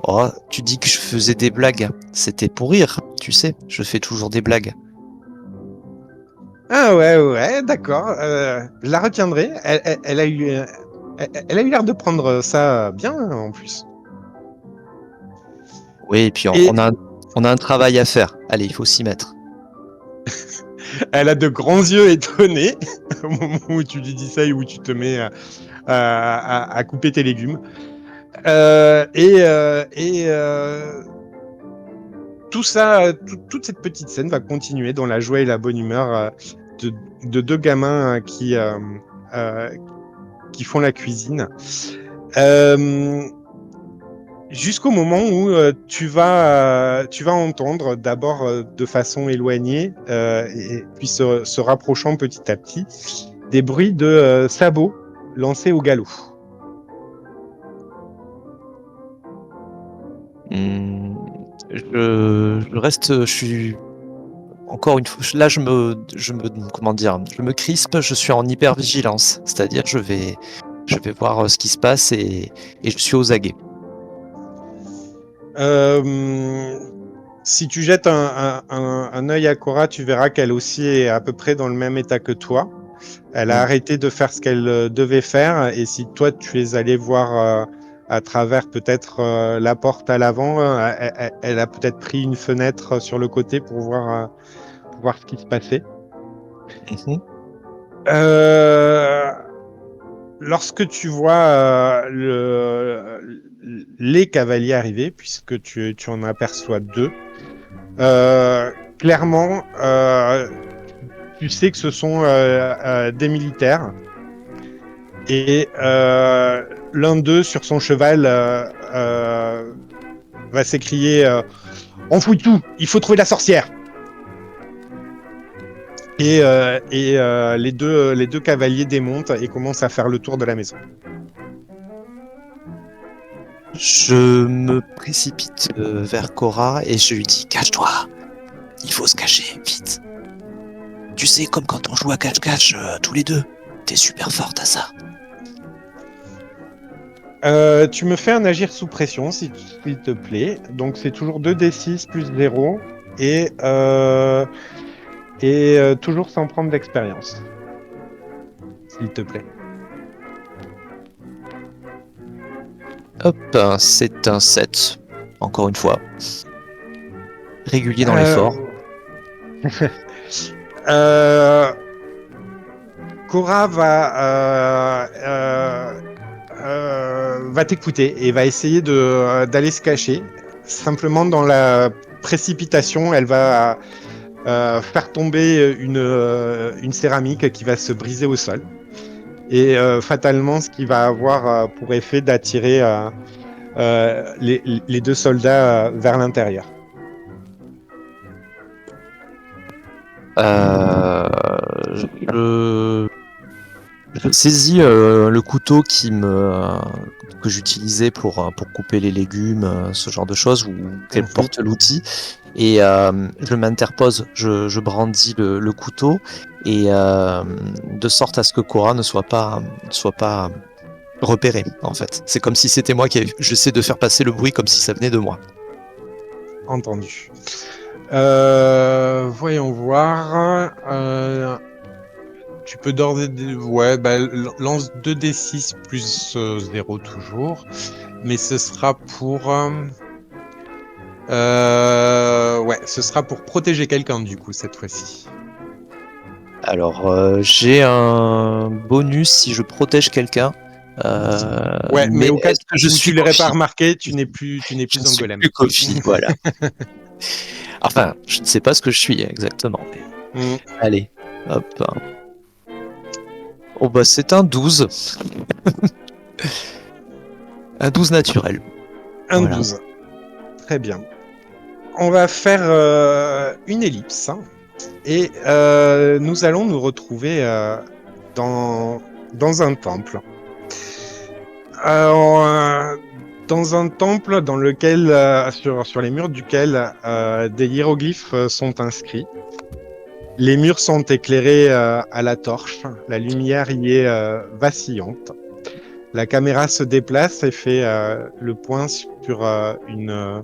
oh, tu dis que je faisais des blagues. C'était pour rire, tu sais. Je fais toujours des blagues. Ah ouais, d'accord. Je la retiendrai. Elle a eu l'air de prendre ça bien en plus. Oui, et puis Et on a un travail à faire. Allez, il faut s'y mettre. elle a de grands yeux étonnés au moment où tu lui dis ça et où tu te mets à couper tes légumes. Tout ça, toute cette petite scène va continuer dans la joie et la bonne humeur de 2 gamins euh, qui font la cuisine. Euh, Jusqu'au moment où tu vas entendre d'abord de façon éloignée et puis se rapprochant petit à petit des bruits de sabots lancés au galop. Hmm, je reste, je suis encore une fois. Là, comment dire, je me crispe. Je suis en hyper vigilance. C'est-à-dire, je vais voir ce qui se passe et je suis aux aguets. Si tu jettes un œil à Cora, tu verras qu'elle aussi est à peu près dans le même état que toi. Elle a arrêté de faire ce qu'elle devait faire. Et si toi, tu es allé voir à travers peut-être la porte à l'avant, elle a peut-être pris une fenêtre sur le côté pour voir ce qui se passait. Mhm. Euh, Lorsque tu vois les cavaliers arriver, puisque tu en aperçois 2, clairement, tu sais que ce sont des militaires. Et l'un d'eux, sur son cheval, va s'écrier On fouille tout, il faut trouver la sorcière. Et les deux cavaliers démontent et commencent à faire le tour de la maison. Je me précipite vers Cora et je lui dis cache-toi, il faut se cacher, vite. Tu sais, comme quand on joue à cache-cache tous les deux, t'es super forte à ça. Tu me fais un agir sous pression, s'il te plaît. Donc c'est toujours 2d6 plus 0 et, toujours sans prendre d'expérience. S'il te plaît. Hop, c'est un 7, encore une fois. Régulier dans Euh, l'effort. Cora va t'écouter et va essayer d'aller se cacher. Simplement dans la précipitation, elle va faire tomber une céramique qui va se briser au sol. Et fatalement, ce qui va avoir pour effet d'attirer les deux soldats vers l'intérieur. Je, je saisis le couteau que j'utilisais pour couper les légumes, ce genre de choses, ou qu'elle porte l'outil, et je m'interpose, je brandis le couteau, et de sorte à ce que Cora ne soit pas repérée, en fait. C'est comme si c'était moi j'essaie de faire passer le bruit comme si ça venait de moi. Entendu. Voyons voir. Tu peux d'ores et déjà... Ouais, lance 2d6 plus 0 toujours. Mais ce sera pour... ouais, ce sera pour protéger quelqu'un du coup cette fois-ci. Alors, j'ai un bonus si je protège quelqu'un. Ouais, mais au cas est-ce que je où suis tu l'aurais pas Kofi? remarqué, tu n'es plus Je un suis golem. plus Kofi, voilà. Enfin, je ne sais pas ce que je suis exactement. Mais... Allez, hop. Oh bah c'est un 12. Un 12 naturel. Un Voilà. 12. Très bien. On va faire une ellipse. Hein, et nous allons nous retrouver dans un temple. Dans un temple dans lequel, sur les murs duquel des hiéroglyphes sont inscrits. Les murs sont éclairés à la torche. La lumière y est vacillante. La caméra se déplace et fait le point sur une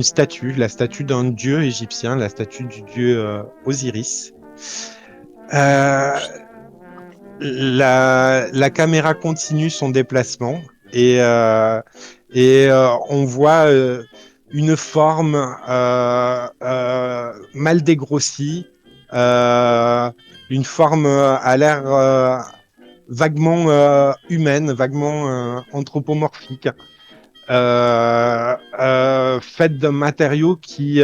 statue, la statue d'un dieu égyptien, la statue du dieu Osiris. La caméra continue son déplacement et on voit une forme mal dégrossie, une forme à l'air vaguement humaine, vaguement anthropomorphique, faite d'un matériau qui,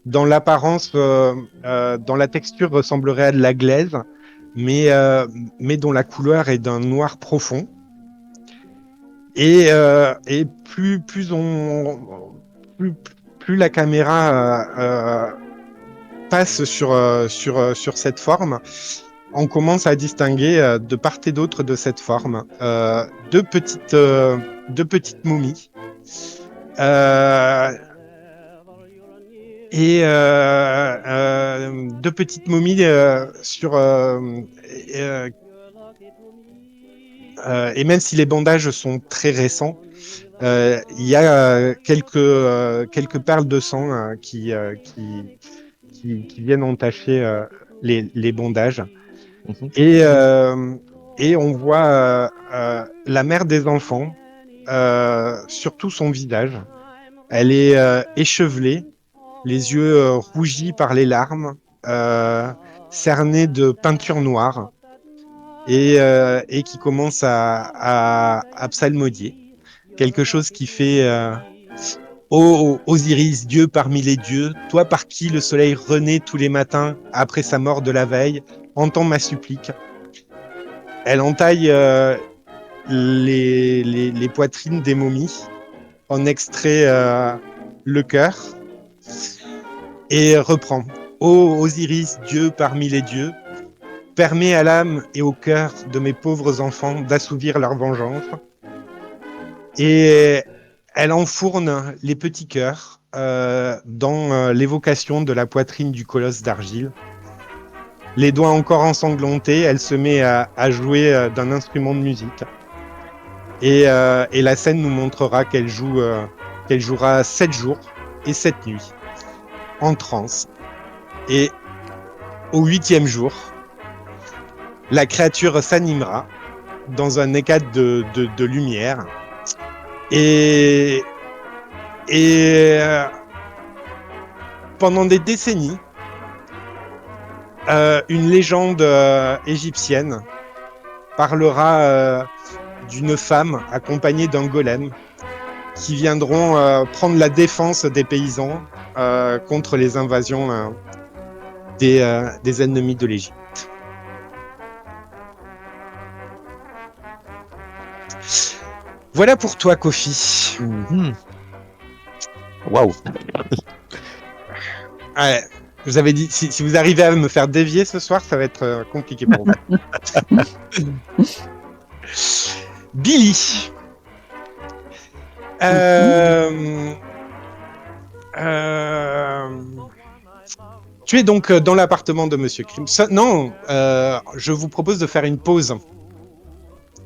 dans l'apparence, dans la texture, ressemblerait à de la glaise, mais dont la couleur est d'un noir profond. Et plus la caméra passe sur cette forme, on commence à distinguer de part et d'autre de cette forme deux petites momies. Deux petites momies et même si les bandages sont très récents, il y a quelques perles de sang qui viennent entacher les bandages. Et on voit la mère des enfants, surtout son visage. Elle est échevelée, les yeux rougis par les larmes, cernée de peinture noire, et qui commence à psalmodier. Quelque chose qui fait Ô Osiris, Dieu parmi les dieux, toi par qui le soleil renaît tous les matins après sa mort de la veille, entends ma supplique. Elle entaille les poitrines des momies, en extrait le cœur et reprend. Ô Osiris, Dieu parmi les dieux, permets à l'âme et au cœur de mes pauvres enfants d'assouvir leur vengeance. Et elle enfourne les petits cœurs dans l'évocation de la poitrine du colosse d'argile. Les doigts encore ensanglantés, elle se met à jouer d'un instrument de musique. Et la scène nous montrera qu'elle jouera 7 jours et 7 nuits en transe. Et au 8e jour, la créature s'animera dans un éclat de lumière. Et pendant des décennies, une légende égyptienne parlera d'une femme accompagnée d'un golem qui viendront prendre la défense des paysans contre les invasions des ennemis de l'Égypte. Voilà pour toi, Kofi. Mhm. Waouh. Ouais, vous avez dit, si vous arrivez à me faire dévier ce soir, ça va être compliqué pour vous. Billy. Tu es donc dans l'appartement de Monsieur Crimson. Non, je vous propose de faire une pause.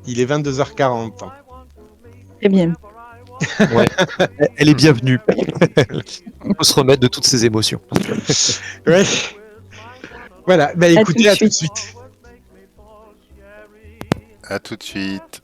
Il est 22h40. Très bien. Ouais. Elle est bienvenue. On peut se remettre de toutes ces émotions. Ouais. Voilà, bah écoutez, tout de à tout de suite. suite. À tout de suite.